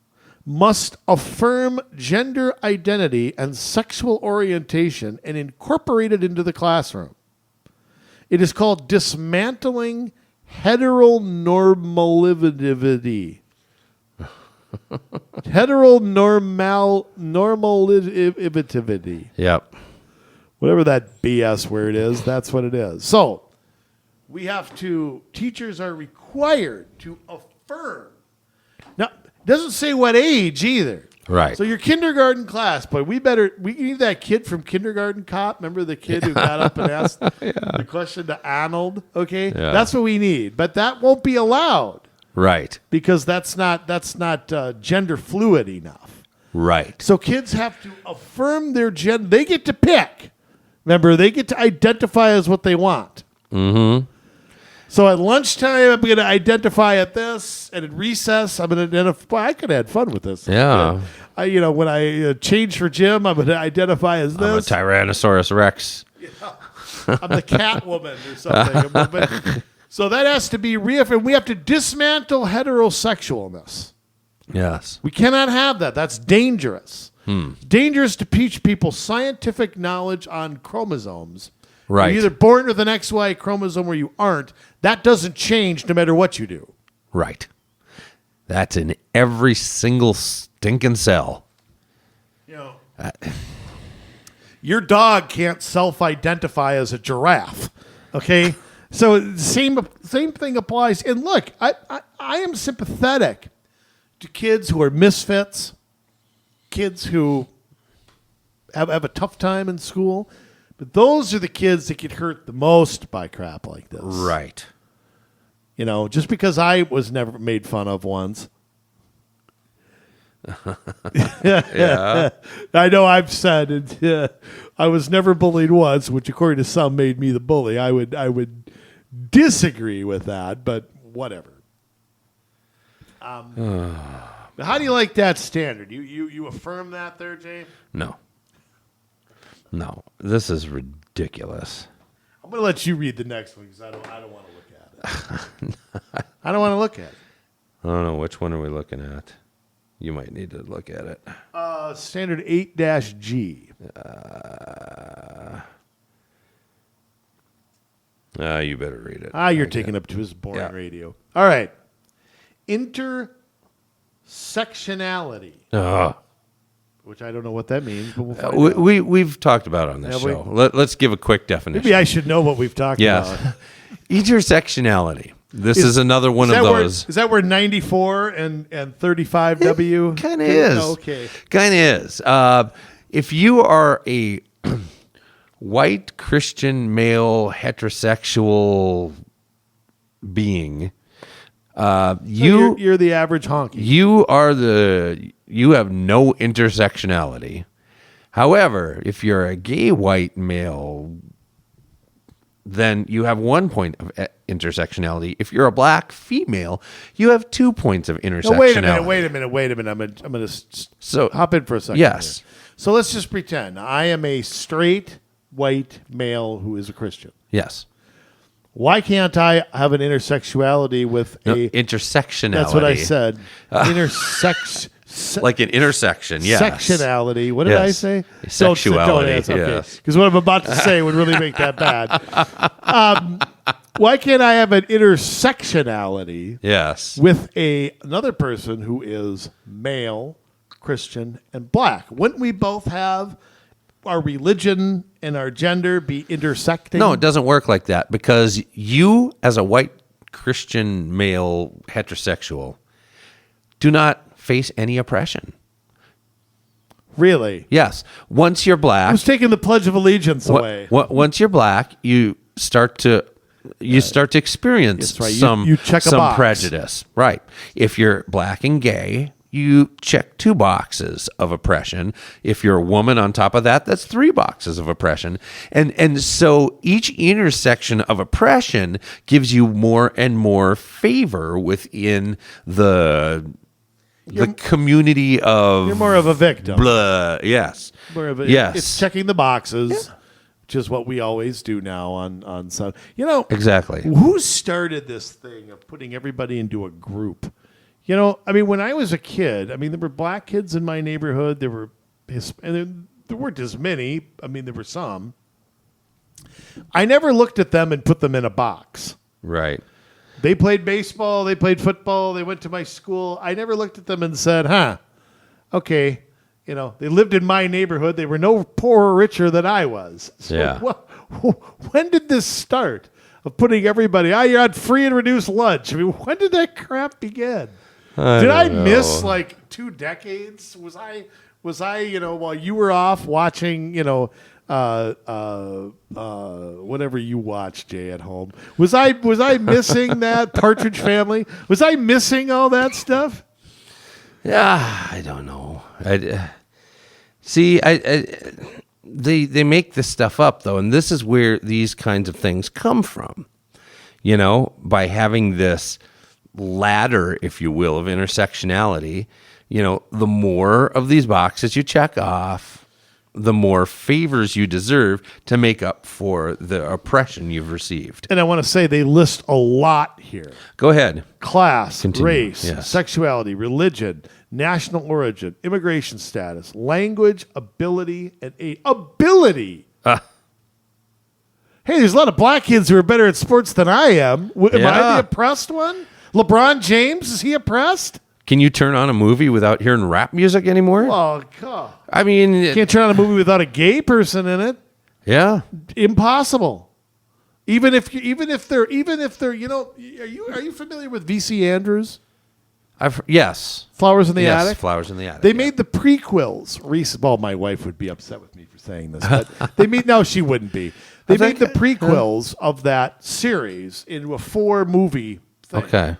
must affirm gender identity and sexual orientation and incorporate it into the classroom. It is called dismantling heteronormativity. Heteronormativity. Yep. Whatever that BS word is, that's what it is. So, teachers are required to affirm. Now, it doesn't say what age either. Right. So your kindergarten class, but we need that kid from Kindergarten Cop. Remember the kid who got up and asked the question to Arnold? Okay. Yeah. That's what we need. But that won't be allowed. Right. Because that's not gender fluid enough. Right. So kids have to affirm their gender. They get to pick. Remember, they get to identify as what they want. Mm-hmm. So at lunchtime, I'm going to identify at this, and at recess, I'm going to identify. I could have had fun with this. Yeah. When I change for gym, I'm going to identify as this. I'm a Tyrannosaurus Rex. I'm the cat woman or something. So that has to be reaffirmed. We have to dismantle heterosexualness. Yes. We cannot have that. That's dangerous. It's dangerous to teach people scientific knowledge on chromosomes. Right. You're either born with an XY chromosome or you aren't. That doesn't change no matter what you do. Right. That's in every single stinking cell. Your dog can't self-identify as a giraffe. Okay? So same thing applies. And look, I am sympathetic to kids who are misfits, kids who have a tough time in school. But those are the kids that get hurt the most by crap like this. Right. Just because I was never made fun of once. Yeah. I know I've said it. I was never bullied once, which according to some made me the bully. I would disagree with that, but whatever. How do you like that standard? You affirm that there, James? No, this is ridiculous. I'm going to let you read the next one because I don't want to look at it. I don't want to look at it. I don't know. Which one are we looking at? You might need to look at it. Standard 8-G. You better read it. You're taking up to his boring radio. All right. Intersectionality. Which I don't know what that means, but we'll find out. We've talked about it on this show. Let's give a quick definition. Maybe I should know what we've talked about. Intersectionality. This is another one of those. Is that where 94 and 35W? Kind of is. Okay. Kind of is. If you are a white Christian male heterosexual being, you're the average honky. You have no intersectionality. However, if you're a gay white male, then you have 1 point of intersectionality. If you're a black female, you have 2 points of intersectionality. No, wait a minute. I'm going to hop in for a second. Yes. Here. So let's just pretend I am a straight white male who is a Christian. Yes. Why can't I have an intersexuality with intersectionality? That's what I said. Like an intersection, yes. Sectionality. What did I say? Sexuality, yes. Because what I'm about to say would really make that bad. Why can't I have an intersectionality with another person who is male, Christian, and black? Wouldn't we both have our religion and our gender be intersecting? No, it doesn't work like that because you, as a white Christian male heterosexual, do not face any oppression. Really? Yes. Once you're black, who's taking the Pledge of Allegiance away? Once you're black, you start to experience right. some you check a box. prejudice. Right. If you're black and gay, you check 2 boxes of oppression. If you're a woman on top of that, that's 3 boxes of oppression. And so each intersection of oppression gives you more and more favor within the community of... You're more of a victim. Blah, yes. Yes. It's checking the boxes, which is what we always do now on some. Exactly. Who started this thing of putting everybody into a group? When I was a kid, there were black kids in my neighborhood. There were, and there weren't as many. There were some. I never looked at them and put them in a box. Right. They played baseball. They played football. They went to my school. I never looked at them and said, okay, they lived in my neighborhood. They were no poorer or richer than I was. So when did this start of putting everybody, you had free and reduced lunch? When did that crap begin? Did I miss like 2 decades? Was I, while you were off watching, whatever you watch, Jay, at home? Was I missing that Partridge Family? Was I missing all that stuff? Yeah, I don't know. They make this stuff up though, and this is where these kinds of things come from. By having this ladder, if you will, of intersectionality, the more of these boxes you check off, the more favors you deserve to make up for the oppression you've received. And I want to say they list a lot here. Go ahead. Class, Continue. race, Yes. sexuality, religion, national origin, immigration status, language, ability, and age. Ability! Hey, there's a lot of black kids who are better at sports than I am. Am I the oppressed one? LeBron James, is he oppressed? Can you turn on a movie without hearing rap music anymore? Oh, God. You Can't turn on a movie without a gay person in it. Yeah. Impossible. Even if they're, are you familiar with V.C. Andrews? Yes. Flowers in the Attic? Yes, Flowers in the Attic. They made the prequels. Well, my wife would be upset with me for saying this, but no, she wouldn't be. They made the prequels of that series into a 4-movie thing. Okay.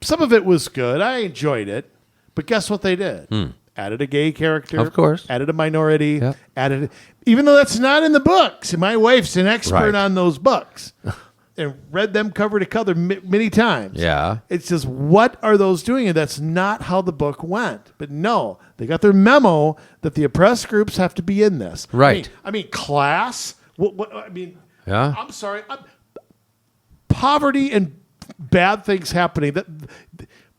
Some of it was good. I enjoyed it. But guess what they did? Added a gay character. Of course. Added a minority. Yep. Even though that's not in the books. And my wife's an expert on those books. And read them cover to cover many times. Yeah. It's just, what are those doing? And that's not how the book went. But no, they got their memo that the oppressed groups have to be in this. Right. Class. Yeah. I'm sorry. Poverty and bad things happening.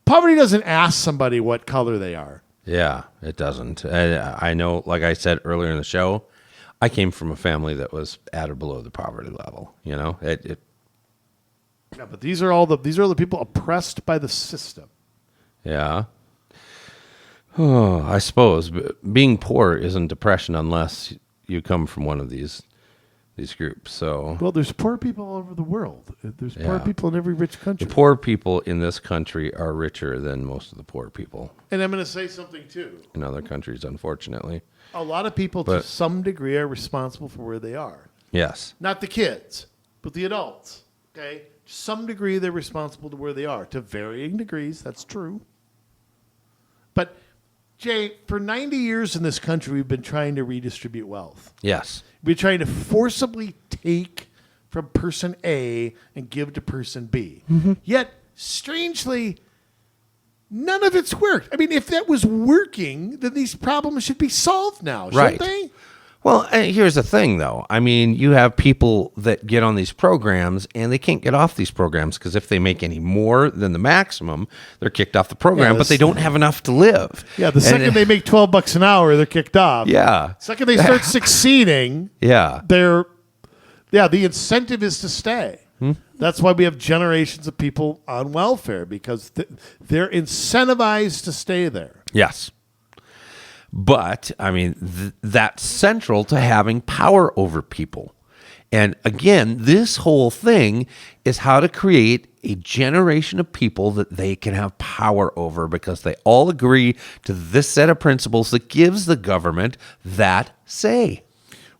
Poverty doesn't ask somebody what color they are. Yeah, it doesn't. I know, like I said earlier in the show, I came from a family that was at or below the poverty level. Yeah, but these are all the people oppressed by the system. Yeah. Oh, I suppose being poor isn't depression unless you come from one of these groups. So, well, there's poor people all over the world. There's poor people in every rich country. The poor people in this country are richer than most of the poor people. And I'm going to say something too. In other countries, unfortunately, a lot of people, to some degree, are responsible for where they are. Yes. Not the kids, but the adults. Okay, to some degree, they're responsible to where they are. To varying degrees, that's true. But Jay, for 90 years in this country, we've been trying to redistribute wealth. Yes. We're trying to forcibly take from person A and give to person B. Mm-hmm. Yet, strangely, none of it's worked. If that was working, then these problems should be solved now, shouldn't they? Well, here's the thing, though. You have people that get on these programs, and they can't get off these programs because if they make any more than the maximum, they're kicked off the program, but they don't have enough to live. Yeah, the second they make $12 an hour, they're kicked off. Yeah. The second they start succeeding, the incentive is to stay. That's why we have generations of people on welfare, because they're incentivized to stay there. Yes. But, that's central to having power over people. And again, this whole thing is how to create a generation of people that they can have power over because they all agree to this set of principles that gives the government that say.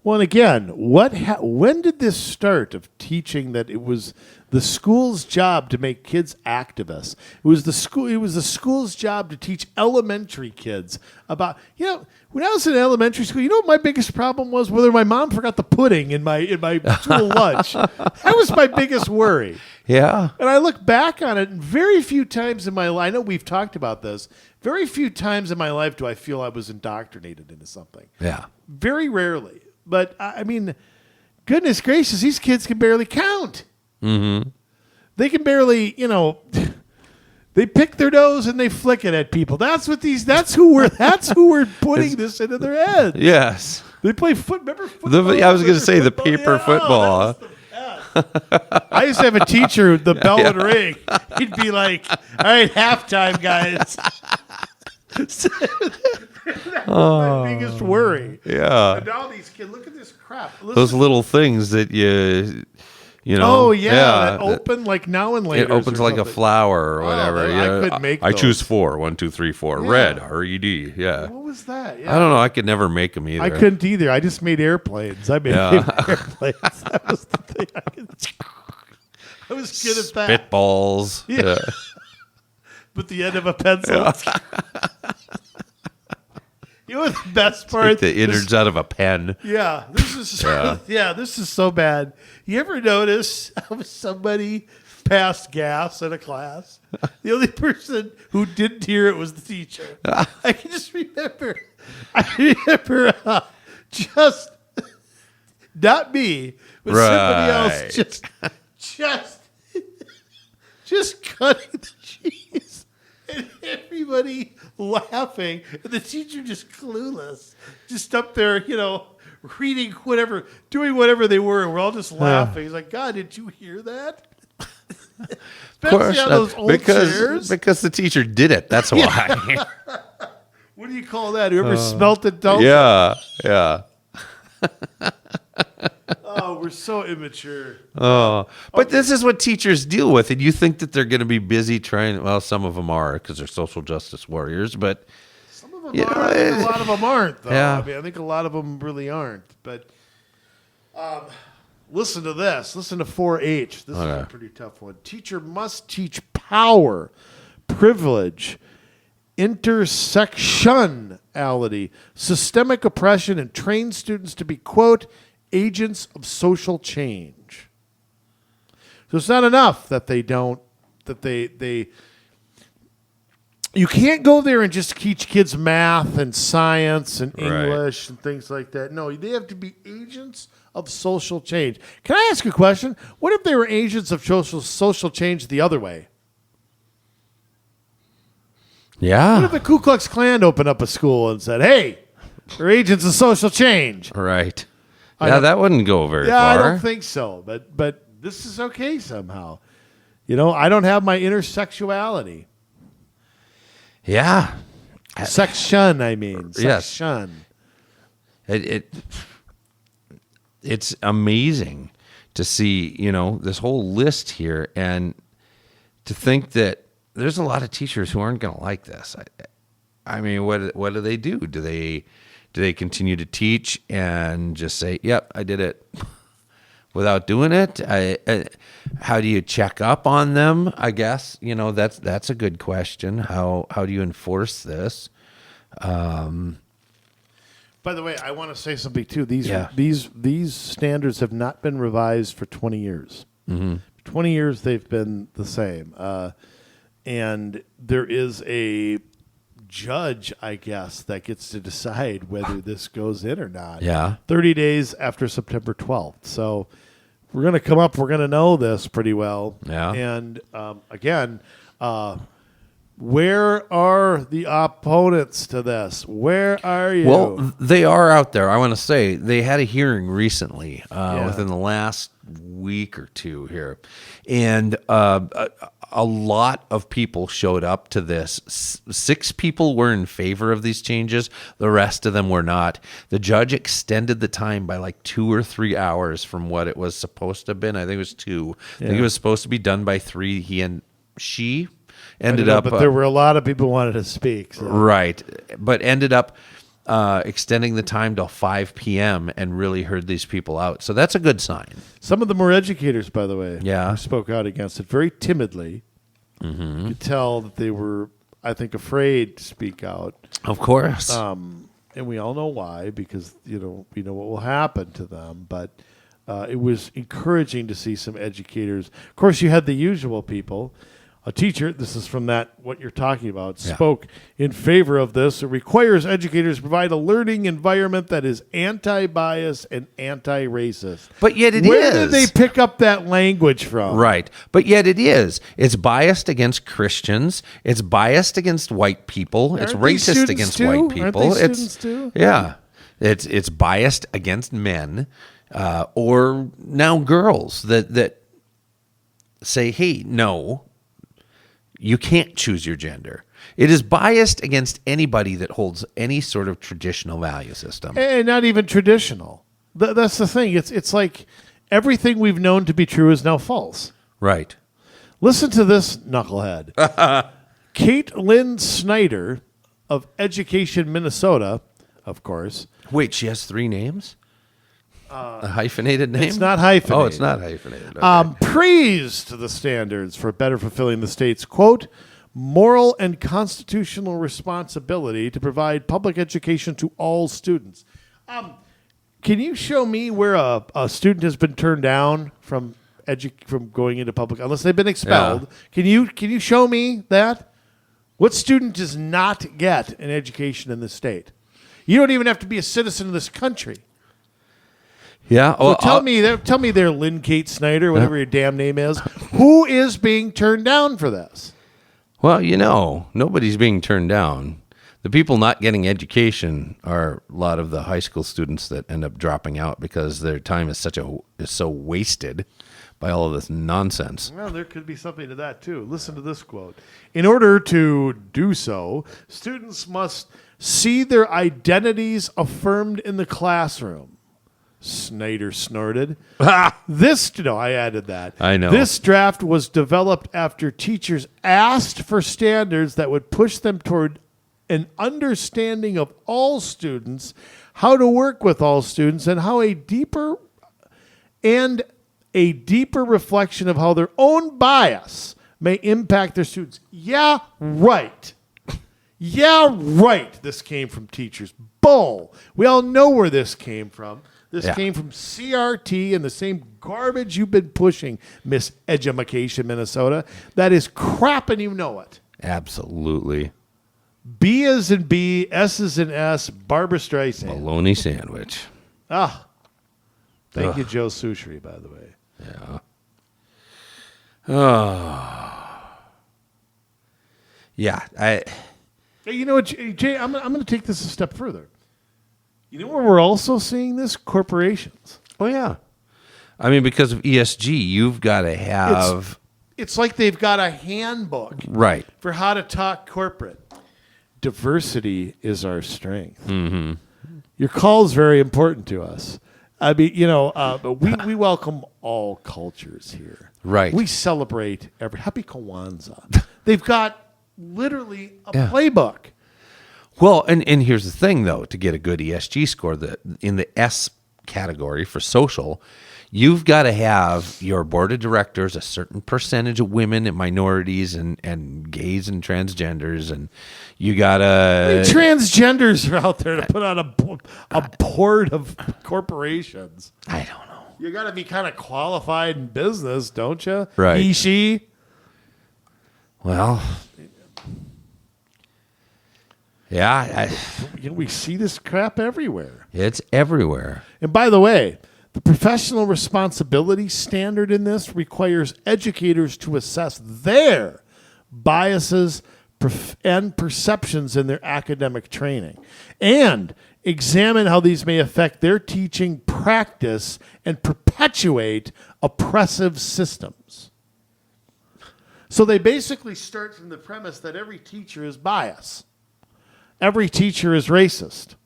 Well, and again, when did this start of teaching that it was the school's job to make kids activists? It was the school's job to teach elementary kids about, when I was in elementary school, what my biggest problem was? Whether my mom forgot the pudding in my school lunch. That was my biggest worry. Yeah. And I look back on it, and very few times in my life, I know we've talked about this, very few times in my life do I feel I was indoctrinated into something. Yeah. Very rarely. But, I mean, goodness gracious, these kids can barely count. Mm-hmm. They can barely, they pick their nose and they flick it at people. That's who we're putting this into their heads. Yes. They play remember football? I was going to say the paper football. That was the best. I used to have a teacher, the bell would ring. He'd be like, all right, halftime, guys. That was my biggest worry. Yeah. And now these kids, look at this crap. Listen. Those little things that you know. Oh, yeah. That open like now and later. It opens like a flower or whatever. I couldn't make I those. choose 4. 1, 2, 3, 4. Yeah. Red, R-E-D. Yeah. What was that? Yeah. I don't know. I could never make them either. I couldn't either. I just made airplanes. I made airplanes. That was the thing. I was good at that. Spitballs. Yeah. With the end of a pencil. Yeah. You know what the best part? Take the innards out of a pen. Yeah, this is so bad. You ever notice how somebody passed gas in a class? The only person who didn't hear it was the teacher. I can just remember. Just not me, but somebody else just cutting the cheese, and everybody laughing, and the teacher just clueless, just up there, reading whatever, doing whatever they were, and we're all just laughing. He's like, God, did you hear that? Of course, on those old chairs. because the teacher did it. That's why. What do you call that? Whoever smelt it, don't. Yeah, yeah. Oh, we're so immature. Oh, but this is what teachers deal with, and you think that they're going to be busy trying. Well, some of them are because they're social justice warriors, but some of them are. A lot of them aren't, though. Yeah. I mean, I think a lot of them really aren't. But listen to this. Listen to 4H. This is a pretty tough one. Teacher must teach power, privilege, intersectionality, systemic oppression, and train students to be, quote, agents of social change. So it's not enough that they don't, that they you can't go there and just teach kids math and science and English and things like that. No, they have to be agents of social change. Can I ask a question? What if they were agents of social change the other way? yeah, What if the Ku Klux Klan opened up a school and said, hey, we're agents of social change? right. Yeah, that wouldn't go very far. I don't think so. But this is okay somehow. I don't have my intersexuality. Yeah. Section, I mean. Yes. Section. It's amazing to see, this whole list here, and to think that there's a lot of teachers who aren't going to like this. I mean, what do they do? Do they continue to teach and just say, "Yep, I did it," without doing it? How do you check up on them? I guess that's a good question. How do you enforce this? By the way, I want to say something too. These standards have not been revised for 20 years. Mm-hmm. 20 years they've been the same, and there is a judge, I guess, that gets to decide whether this goes in or not. Yeah. 30 days after September 12th. So we're going to come up. We're going to know this pretty well. Yeah. And again, where are the opponents to this? Where are you? Well, they are out there. I want to say they had a hearing recently within the last week or two here. And a lot of people showed up to this. 6 people were in favor of these changes. The rest of them were not. The judge extended the time by like 2 or 3 hours from what it was supposed to have been. I think it was 2. I think it was supposed to be done by 3. She ended up. But there were a lot of people who wanted to speak. So. Right. But ended up extending the time till 5 p.m. and really heard these people out. So that's a good sign. Some of them were educators, by the way. Yeah. Who spoke out against it very timidly. Mm-hmm. You could tell that they were, I think, afraid to speak out. Of course. And we all know why, because we know what will happen to them. But it was encouraging to see some educators. Of course, you had the usual people. A teacher, this is from what you're talking about, spoke in favor of this. It requires educators to provide a learning environment that is anti-bias and anti-racist. But yet it Where is. did they pick up that language from? Right. But yet it is. It's biased against Christians. It's biased against white people. It's Aren't they racist students against too? white Aren't people. they students too? Yeah. It's biased against men or now girls that say, hey, no, you can't choose your gender. It is biased against anybody that holds any sort of traditional value system. And not even traditional. That's the thing. It's like everything we've known to be true is now false. Right. Listen to this knucklehead. Caitlin Snyder of Education Minnesota, of course. Wait, she has 3 names? A hyphenated name? It's not hyphenated. Oh, it's not hyphenated. Okay. Praised the standards for better fulfilling the state's, quote, moral and constitutional responsibility to provide public education to all students. Can you show me where a student has been turned down from going into public, unless they've been expelled? Yeah. Can you show me that? What student does not get an education in this state? You don't even have to be a citizen of this country. Yeah. So tell me there, Lynn Kate Snyder, whatever your damn name is, who is being turned down for this? Well, nobody's being turned down. The people not getting education are a lot of the high school students that end up dropping out because their time is so wasted by all of this nonsense. Well, there could be something to that too. Listen to this quote. In order to do so, students must see their identities affirmed in the classroom. Snyder snorted. I added that. I know. This draft was developed after teachers asked for standards that would push them toward an understanding of all students, how to work with all students, and how a deeper reflection of how their own bias may impact their students. Yeah, right. Yeah, right. This came from teachers. Bull. We all know where this came from. This came from CRT and the same garbage you've been pushing, Miss Edumacation, Minnesota. That is crap and you know it. Absolutely. B as in B, S as in S, Barbara Streisand. Bologna sandwich. Thank you, Joe Souchery, by the way. Yeah. Oh. Yeah. You know what, Jay, I'm going to take this a step further. You know where we're also seeing this? Corporations. Oh, yeah. I mean, because of ESG, you've got to have... It's like they've got a handbook right for how to talk corporate. Diversity is our strength. Mm-hmm. Your call is very important to us. I mean, but we welcome all cultures here. Right. We celebrate Happy Kwanzaa. They've got literally a playbook. Well, and here's the thing, though, to get a good ESG score, in the S category for social, you've got to have your board of directors, a certain percentage of women and minorities and gays and transgenders, and you got to... Transgenders are out there to put on a board of corporations. I don't know. You got to be kind of qualified in business, don't you? Right. He, she. Well... Yeah. We see this crap everywhere. It's everywhere. And by the way, the professional responsibility standard in this requires educators to assess their biases and perceptions in their academic training and examine how these may affect their teaching practice and perpetuate oppressive systems. So they basically start from the premise that every teacher is biased. Every teacher is racist.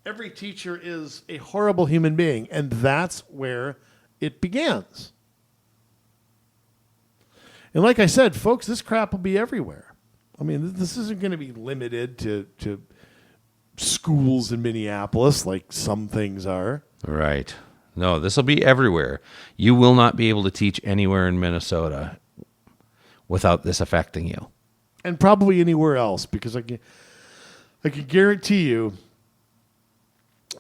Every teacher is a horrible human being, and that's where it begins. And like I said, folks, this crap will be everywhere. I mean, this isn't going to be limited to schools in Minneapolis like some things are. Right. No, this will be everywhere. You will not be able to teach anywhere in Minnesota without this affecting you. And probably anywhere else, because I can guarantee you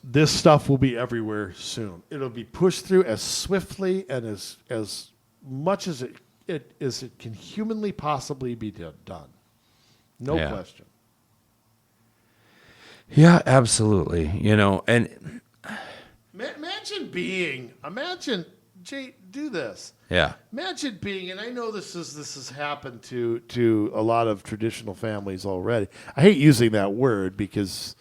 this stuff will be everywhere soon. It'll be pushed through as swiftly and as much as it can humanly possibly be done. No question. Yeah, absolutely. And imagine, Jay, do this. yeah. Imagine being, and I know this has happened to a lot of traditional families already. I hate using that word because,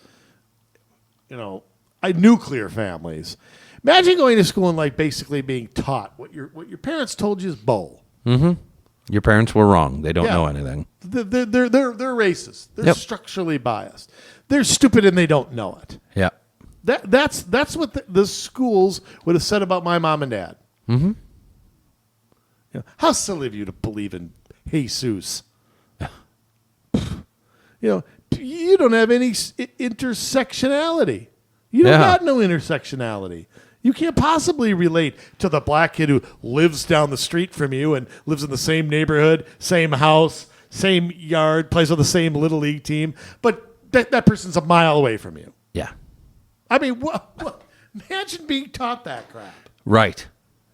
nuclear families. Imagine going to school and like basically being taught what your parents told you is bull. Mm-hmm. Your parents were wrong. They don't know anything. They're racist. They're structurally biased. They're stupid and they don't know it. Yeah. That's what the schools would have said about my mom and dad. Mm-hmm. How silly of you to believe in Jesus. You don't have any intersectionality. You don't got no intersectionality. You can't possibly relate to the black kid who lives down the street from you and lives in the same neighborhood, same house, same yard, plays on the same little league team, but that person's a mile away from you. Yeah. I mean, what? Imagine being taught that crap. Right.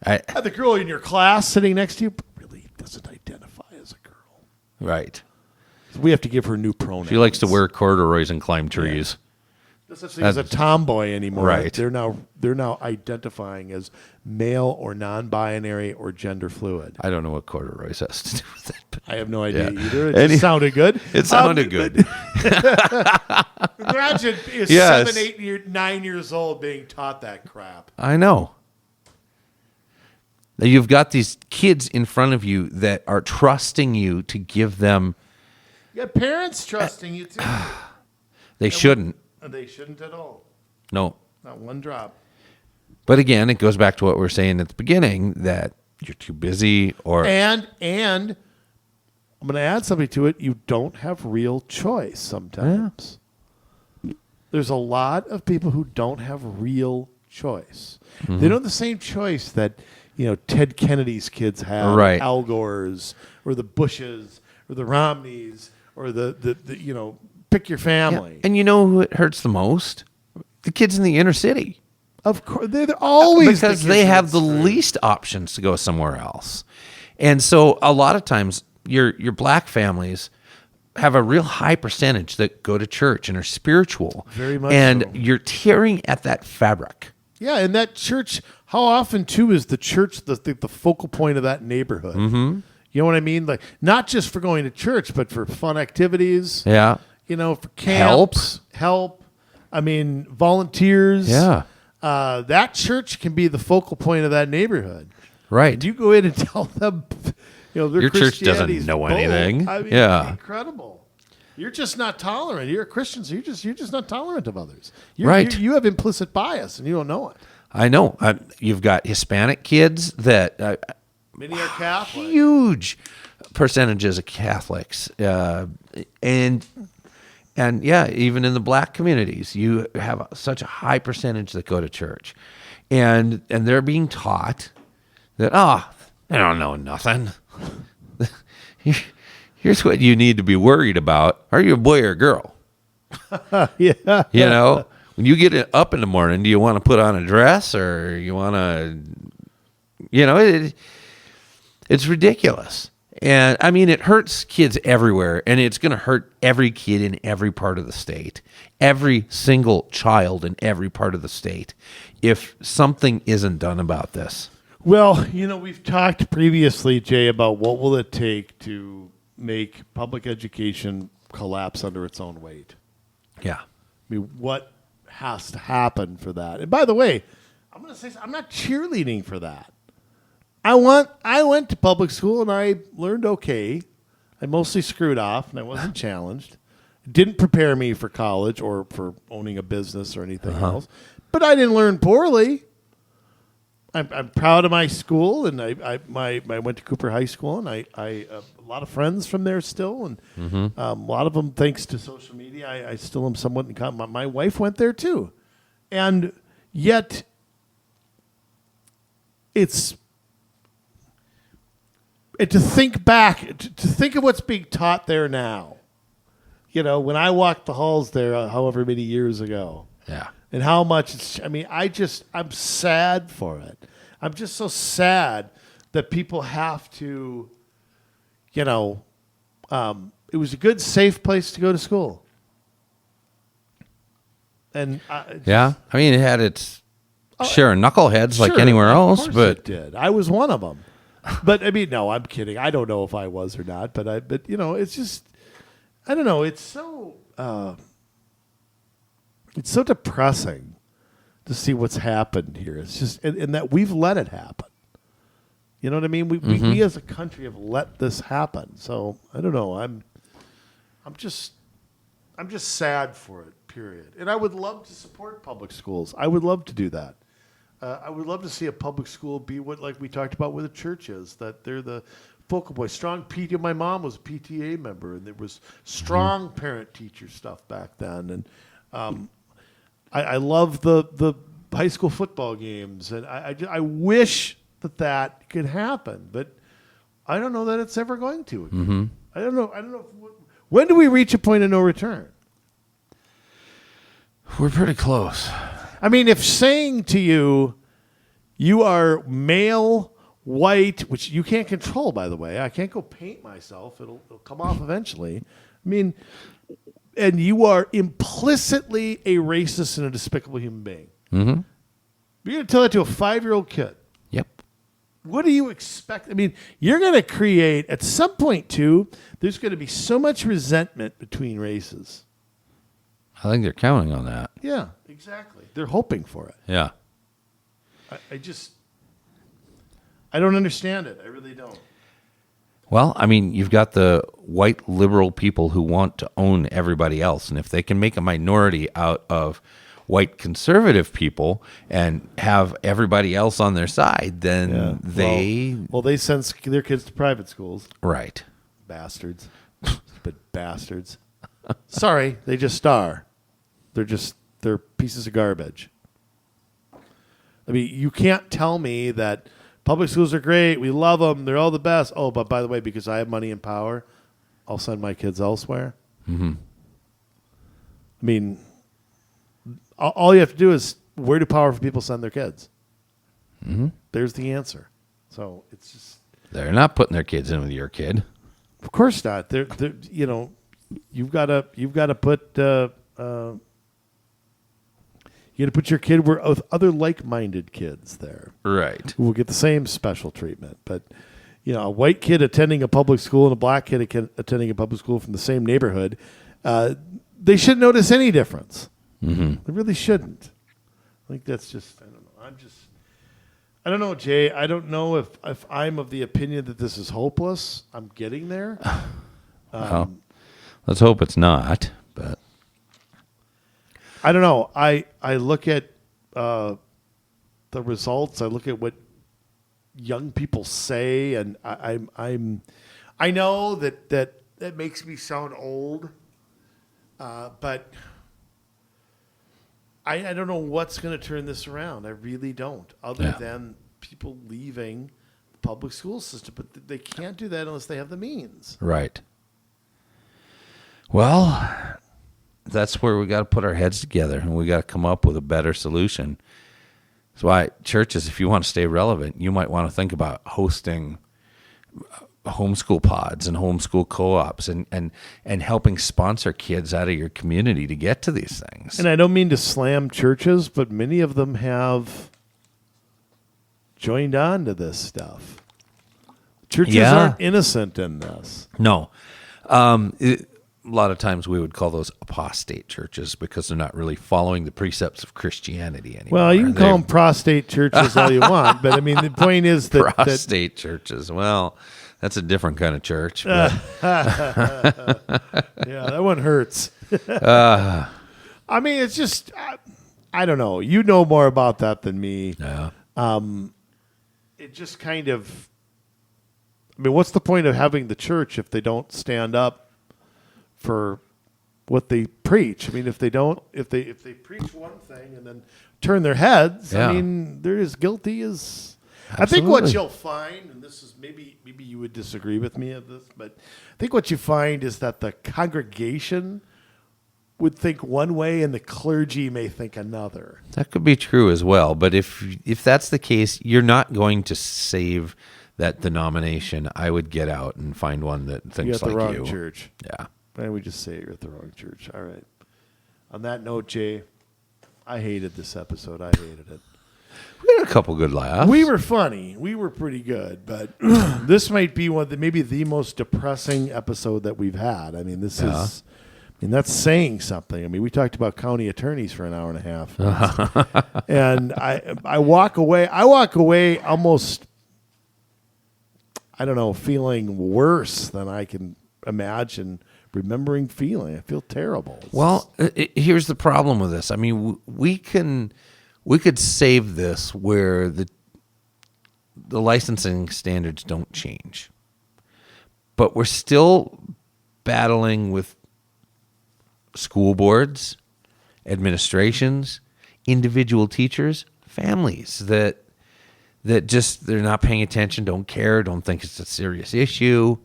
The girl in your class sitting next to you really doesn't identify as a girl. Right. So we have to give her new pronouns. She likes to wear corduroys and climb trees. Doesn't see as a tomboy anymore. Right. They're now identifying as male or non-binary or gender fluid. I don't know what corduroys has to do with it. But I have no idea either. It just sounded good. It sounded good. Imagine 7, 8, 9 years old being taught that crap. I know. You've got these kids in front of you that are trusting you to give them. You got parents trusting you too. They shouldn't. They shouldn't at all. No. Not one drop. But again, it goes back to what we were saying at the beginning, that you're too busy or... And I'm going to add something to it. You don't have real choice sometimes. Yeah. There's a lot of people who don't have real choice. Mm-hmm. They don't have the same choice that, Ted Kennedy's kids have, right. Al Gore's, or the Bushes, or the Romneys, or the pick your family. Yeah. And you know who it hurts the most? The kids in the inner city. Of course, they're always because they have the least options to go somewhere else. And so a lot of times your black families have a real high percentage that go to church and are spiritual. Very much and so. You're tearing at that fabric. Yeah, and that church, how often too is the church the focal point of that neighborhood? Mm-hmm. You know what I mean? Like not just for going to church, but for fun activities. Yeah. For camps, help. I mean, volunteers. Yeah. That church can be the focal point of that neighborhood. Right. And you go in and tell them, your church doesn't know anything. I mean, yeah. Incredible. You're just not tolerant. You're a Christian, so you're just not tolerant of others. Right. You have implicit bias, and you don't know it. I know. You've got Hispanic kids that many are Catholic. Huge percentages of Catholics, and yeah, even in the black communities, you have such a high percentage that go to church, and they're being taught that they don't know nothing. Here's what you need to be worried about. Are you a boy or a girl? Yeah. When you get up in the morning, do you want to put on a dress or you want to, it's ridiculous. And I mean, it hurts kids everywhere, and it's going to hurt every kid in every part of the state, every single child in every part of the state, if something isn't done about this. Well, we've talked previously, Jay, about what will it take to make public education collapse under its own weight. Yeah. I mean, what has to happen for that? And by the way, I'm going to say I'm not cheerleading for that. I went to public school and I learned okay. I mostly screwed off and I wasn't challenged. It didn't prepare me for college or for owning a business or anything else. But I didn't learn poorly. I'm proud of my school, and I went to Cooper High School, and I a lot of friends from there still, and a lot of them, thanks to social media, I still am somewhat in contact. My wife went there too, and yet to think back, to think of what's being taught there now. When I walked the halls there, however many years ago. Yeah. And how much I'm sad for it. I'm just so sad that people have to, it was a good, safe place to go to school. And it had its share of knuckleheads like anywhere else, but it did. I was one of them. But no, I'm kidding. I don't know if I was or not, but it's just, I don't know. It's so depressing to see what's happened here. It's just, and that we've let it happen. You know what I mean? We as a country have let this happen. So I don't know. I'm just sad for it. Period. And I would love to support public schools. I would love to do that. I would love to see a public school be what, like we talked about with the churches, that they're the focal point. Strong PTA. My mom was a PTA member, and there was strong parent-teacher stuff back then. And I love the high school football games, and I wish that could happen, but I don't know that it's ever going to. Mm-hmm. I don't know. When do we reach a point of no return? We're pretty close. I mean, if saying to you, you are male, white, which you can't control, by the way. I can't go paint myself. It'll come off eventually. I mean, and you are implicitly a racist and a despicable human being. Mm-hmm. You're going to tell that to a 5-year-old kid. Yep. What do you expect? I mean, you're going to create, at some point, too, there's going to be so much resentment between races. I think they're counting on that. Yeah, exactly. They're hoping for it. Yeah. I don't understand it. I really don't. Well, I mean, you've got the white liberal people who want to own everybody else. And if they can make a minority out of white conservative people and have everybody else on their side, then they send their kids to private schools. Right. Bastards. Stupid bastards. Sorry, they just star. They're pieces of garbage. I mean, you can't tell me that public schools are great, we love them, they're all the best. Oh, but by the way, because I have money and power, I'll send my kids elsewhere. Mm-hmm. I mean, all you have to do is, where do powerful people send their kids? Mm-hmm. There's the answer. So it's just, they're not putting their kids in with your kid. Of course not. They're you've got to put you got to put your kid with other like-minded kids there, right? Who will get the same special treatment. But a white kid attending a public school and a black kid attending a public school from the same neighborhood, they shouldn't notice any difference. Mm-hmm. They really shouldn't. I think that's just, I don't know. I don't know, Jay. I don't know if I'm of the opinion that this is hopeless. I'm getting there. Well, let's hope it's not. But I don't know. I look at the results. I look at what young people say, and I know that makes me sound old, but I don't know what's going to turn this around. I really don't, other than people leaving the public school system. But they can't do that unless they have the means. Right. Well, that's where we got to put our heads together, and we got to come up with a better solution. That's why churches, if you want to stay relevant, you might want to think about hosting homeschool pods and homeschool co-ops and helping sponsor kids out of your community to get to these things. And I don't mean to slam churches, but many of them have joined on to this stuff. Churches aren't innocent in this. No. A lot of times we would call those apostate churches because they're not really following the precepts of Christianity anymore. Well, you can call them prostate churches all you want, but I mean, the point is that... Prostate churches. Well, that's a different kind of church. But. Yeah, that one hurts. I mean, it's just... I don't know. You know more about that than me. Yeah. it just kind of, I mean, what's the point of having the church if they don't stand up for what they preach? I mean, if they preach one thing and then turn their heads, I mean, they're as guilty as. Absolutely. I think what you'll find, and this is maybe you would disagree with me of this, but I think what you find is that the congregation would think one way and the clergy may think another. That could be true as well. But if that's the case, you're not going to save that denomination. I would get out and find one that thinks like you. You're at the wrong church. Yeah. Why don't we just say you're at the wrong church? All right. On that note, Jay, I hated this episode. I hated it. We had a couple good laughs. We were funny. We were pretty good, but this might be maybe the most depressing episode that we've had. I mean, that's saying something. I mean, we talked about county attorneys for an hour and a half, and I walk away almost, I don't know, feeling worse than I can imagine remembering feeling. I feel terrible. Here's the problem with this. I mean, we could save this where the licensing standards don't change, but we're still battling with school boards, administrations, individual teachers, families that just they're not paying attention, don't care, don't think it's a serious issue.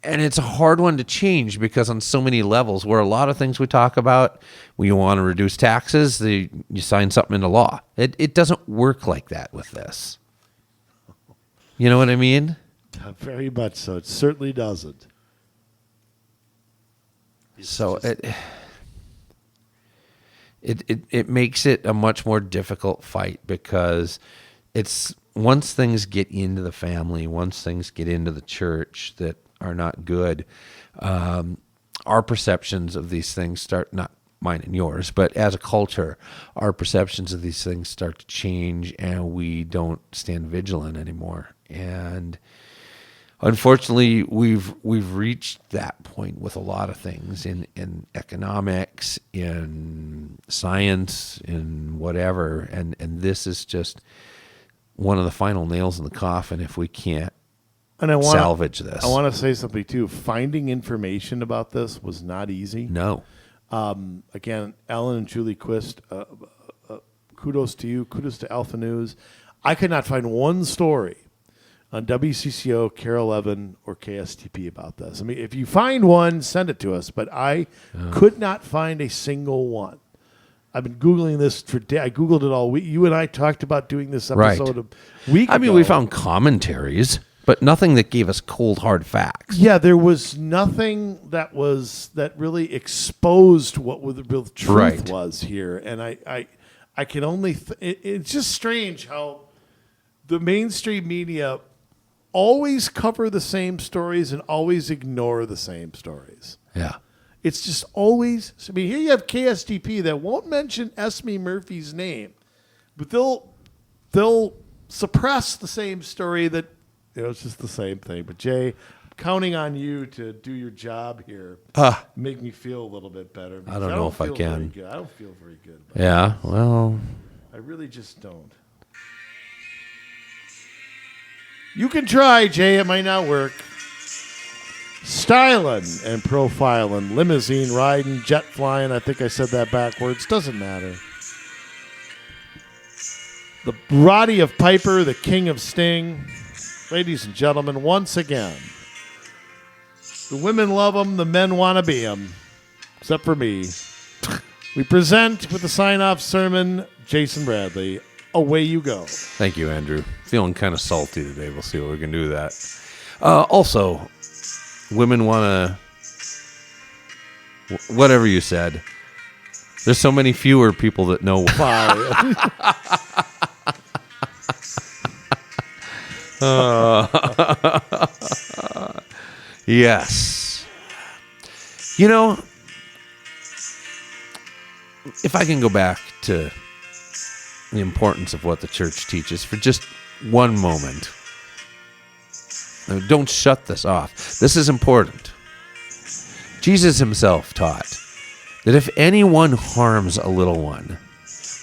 And it's a hard one to change because on so many levels, where a lot of things we talk about, when you want to reduce taxes, you sign something into law. It doesn't work like that with this. You know what I mean? Very much so. It certainly doesn't. So it makes it a much more difficult fight because it's once things get into the family, once things get into the church that are not good, our perceptions of these things start, not mine and yours, but as a culture, our perceptions of these things start to change and we don't stand vigilant anymore. And unfortunately, we've reached that point with a lot of things in economics, in science, in whatever, and this is just one of the final nails in the coffin if we can't salvage this. I want to say something too. Finding information about this was not easy. No. Again, Alan and Julie Quist, kudos to you. Kudos to Alpha News. I could not find one story on WCCO, Carol Evan, or KSTP about this. I mean, if you find one, send it to us. But I could not find a single one. I've been Googling this for days. I Googled it all week. You and I talked about doing this episode a week ago. I mean, we found commentaries, but nothing that gave us cold, hard facts. Yeah, there was nothing that really exposed what the real truth was here. And I can only... it's just strange how the mainstream media always cover the same stories and always ignore the same stories. Yeah. It's just always... I mean, here you have KSTP that won't mention Esme Murphy's name, but they'll suppress the same story that... it's just the same thing. But Jay, I'm counting on you to do your job here. Make me feel a little bit better. I don't know if I can. I don't feel very good. Yeah, well... I really just don't. You can try, Jay. It might not work. Styling and profiling, limousine riding, jet flying. I think I said that backwards. Doesn't matter. The Roddy of Piper, the king of Sting. Ladies and gentlemen, once again, the women love him, the men want to be him, except for me. We present with the sign-off sermon, Jason Bradley. Away you go. Thank you, Andrew. Feeling kind of salty today. We'll see what we can do with that. Also, women want to... Whatever you said. There's so many fewer people that know why. Yes. You know, if I can go back to the importance of what the church teaches for just one moment. Now, don't shut this off. This is important. Jesus himself taught that if anyone harms a little one,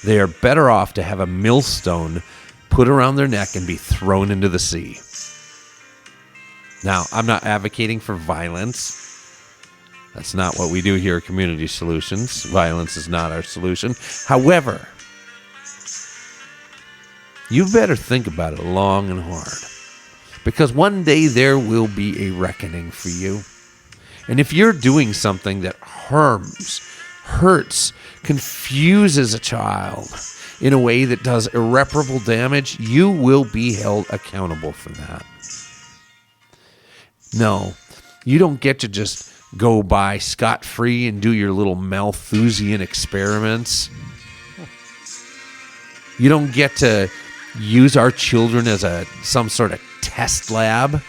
They are better off to have a millstone put around their neck and be thrown into the sea. Now, I'm not advocating for violence. That's not what we do here at Community Solutions. Violence is not our solution. However, you better think about it long and hard. Because one day there will be a reckoning for you. And if you're doing something that harms, hurts, confuses a child in a way that does irreparable damage, you will be held accountable for that. No, you don't get to just go by scot-free and do your little Malthusian experiments. You don't get to use our children as some sort of test lab.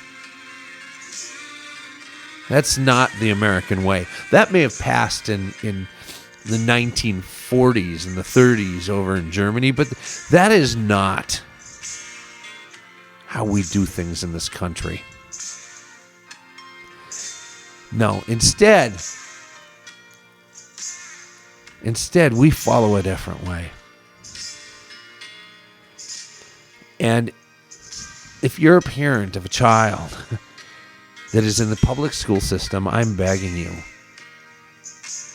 That's not the American way. That may have passed in the 1940s and the 30s over in Germany, but that is not how we do things in this country. No, instead we follow a different way. And if you're a parent of a child that is in the public school system, I'm begging you,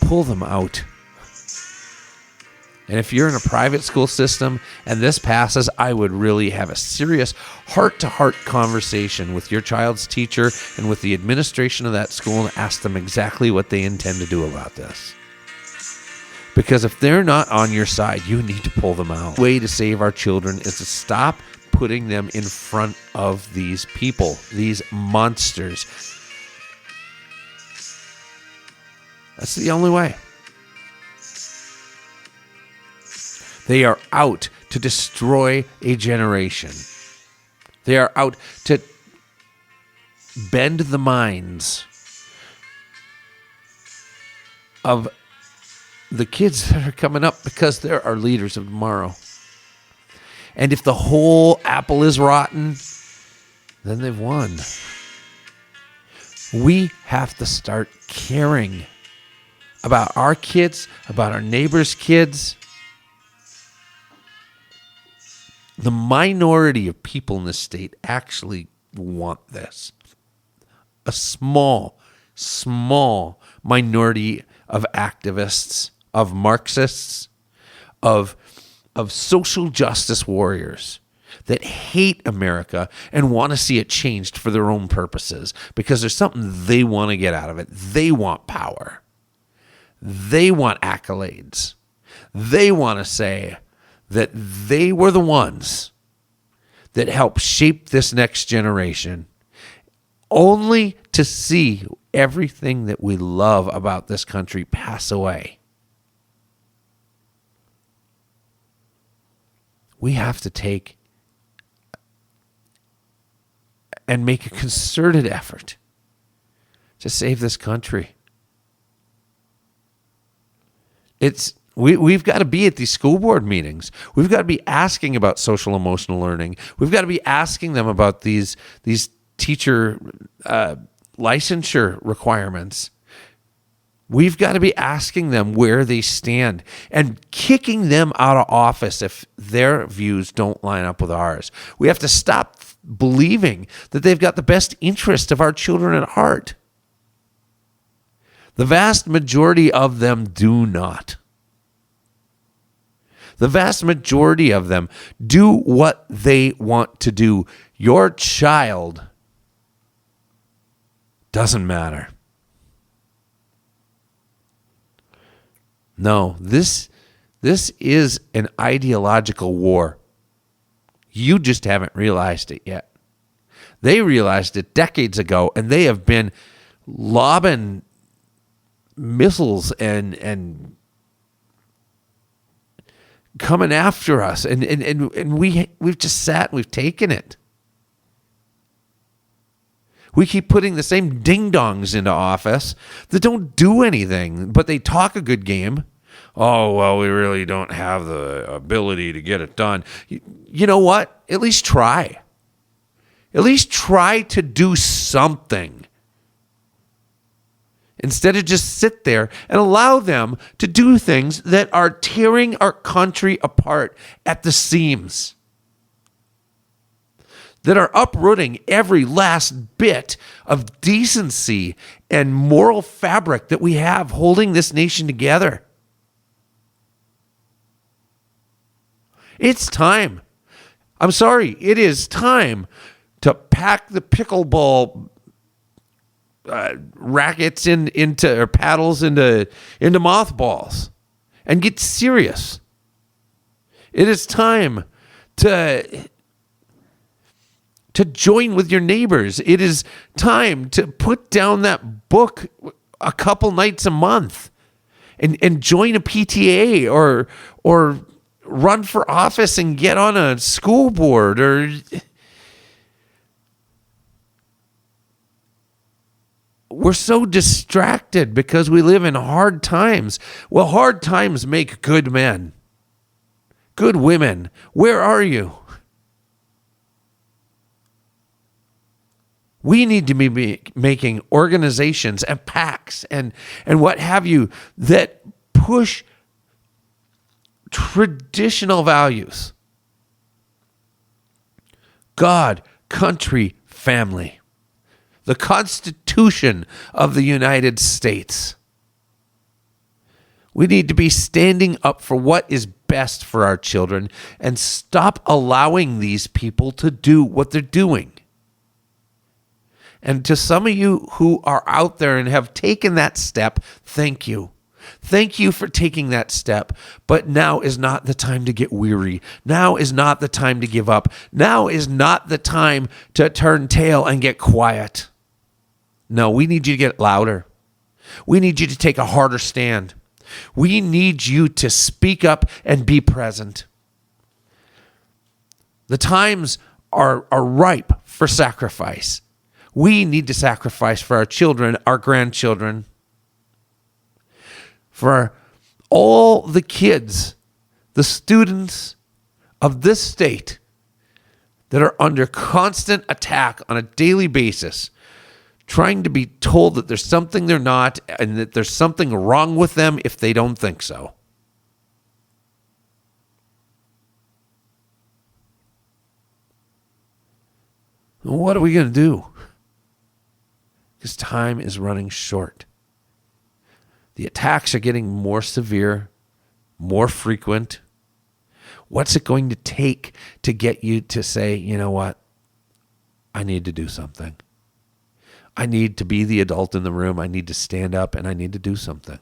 pull them out. And if you're in a private school system and this passes, I would really have a serious heart-to-heart conversation with your child's teacher and with the administration of that school and ask them exactly what they intend to do about this. Because if they're not on your side, you need to pull them out. The way to save our children is to stop putting them in front of these people, these monsters. That's the only way. They are out to destroy a generation. They are out to bend the minds of the kids that are coming up, because they're our leaders of tomorrow. And if the whole apple is rotten, then they've won. We have to start caring about our kids, about our neighbors' kids. The minority of people in this state actually want this. A small minority of activists, of Marxists, of social justice warriors that hate America and want to see it changed for their own purposes because there's something they want to get out of it. They want power. They want accolades. They want to say that they were the ones that helped shape this next generation, only to see everything that we love about this country pass away. We have to take and make a concerted effort to save this country. We've got to be at these school board meetings. We've got to be asking about social emotional learning. We've got to be asking them about these teacher licensure requirements. We've got to be asking them where they stand and kicking them out of office if their views don't line up with ours. We have to stop believing that they've got the best interest of our children at heart. The vast majority of them do not. The vast majority of them do what they want to do. Your child doesn't matter. No, this is an ideological war. You just haven't realized it yet. They realized it decades ago, and they have been lobbing missiles and coming after us, and we've just sat and we've taken it. We keep putting the same ding-dongs into office that don't do anything, but they talk a good game. Oh, well, we really don't have the ability to get it done. You know what? At least try. At least try to do something. instead of just sit there and allow them to do things that are tearing our country apart at the seams, that are uprooting every last bit of decency and moral fabric that we have holding this nation together. It's time. I'm sorry, it is time to pack the pickleball rackets into or paddles into mothballs and get serious. It is time to join with your neighbors. It is time to put down that book a couple nights a month and join a PTA or run for office and get on a school board or we're so distracted because we live in hard times. Well, hard times make good men, good women. Where are you? We need to be making organizations and PACs and what have you that push traditional values. God, country, family. The Constitution of the United States. We need to be standing up for what is best for our children and stop allowing these people to do what they're doing. And to some of you who are out there and have taken that step, thank you. Thank you for taking that step. But now is not the time to get weary. Now is not the time to give up. Now is not the time to turn tail and get quiet. No, we need you to get louder. We need you to take a harder stand. We need you to speak up and be present. The times are ripe for sacrifice. We need to sacrifice for our children, our grandchildren, for all the kids, the students of this state that are under constant attack on a daily basis, trying to be told that there's something they're not and that there's something wrong with them if they don't think so. What are we going to do? Because time is running short. The attacks are getting more severe, more frequent. What's it going to take to get you to say, you know what? I need to do something. I need to be the adult in the room. I need to stand up and I need to do something.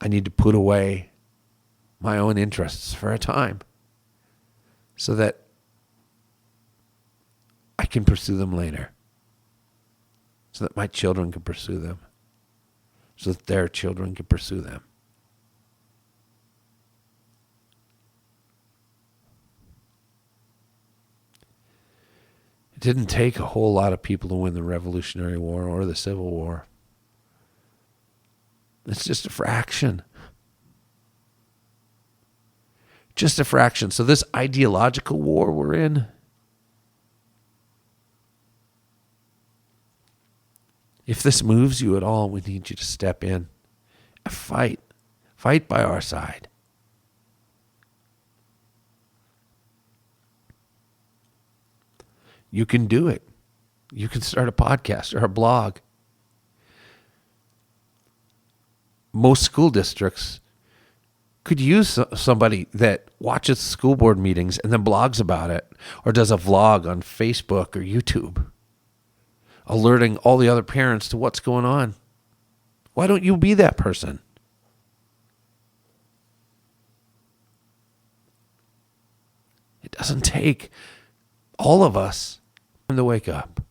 I need to put away my own interests for a time so that I can pursue them later. So that my children can pursue them. So that their children can pursue them. It didn't take a whole lot of people to win the Revolutionary War or the Civil War. It's just a fraction. Just a fraction. So this ideological war we're in, if this moves you at all, we need you to step in and fight. Fight by our side. You can do it. You can start a podcast or a blog. Most school districts could use somebody that watches school board meetings and then blogs about it or does a vlog on Facebook or YouTube, alerting all the other parents to what's going on. Why don't you be that person? It doesn't take all of us to wake up.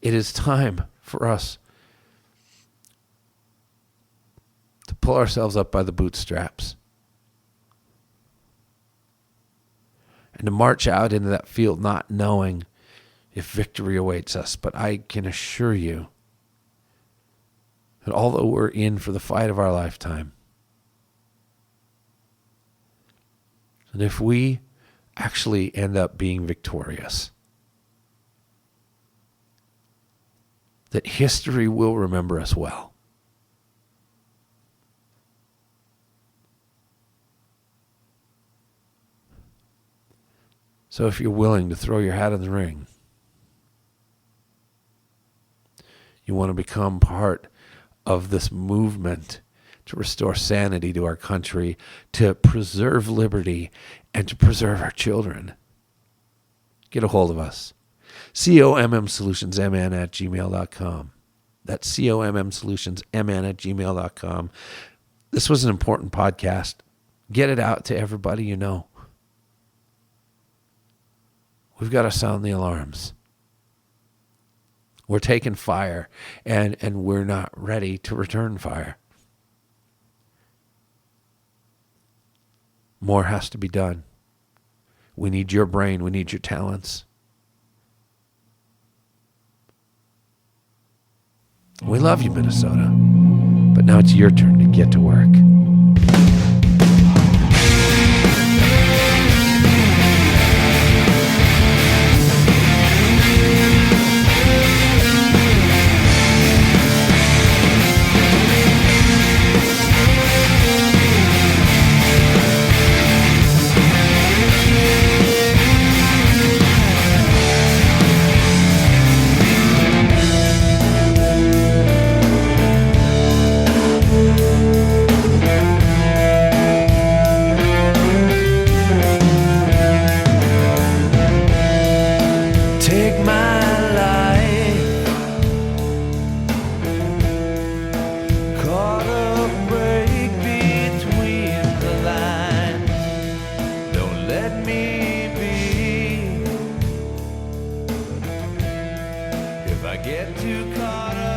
It is time for us to pull ourselves up by the bootstraps and to march out into that field not knowing if victory awaits us. But I can assure you that although we're in for the fight of our lifetime, and if we actually end up being victorious. That history will remember us well. So if you're willing to throw your hat in the ring, you want to become part of this movement to restore sanity to our country, to preserve liberty, and to preserve our children, get a hold of us. COMMsolutionsMN@gmail.com. That's COMMsolutionsMN@gmail.com. This was an important podcast. Get it out to everybody you know. We've got to sound the alarms. We're taking fire, and we're not ready to return fire. More has to be done. We need your brain. We need your talents. We love you, Minnesota. But now it's your turn to get to work. Get too caught up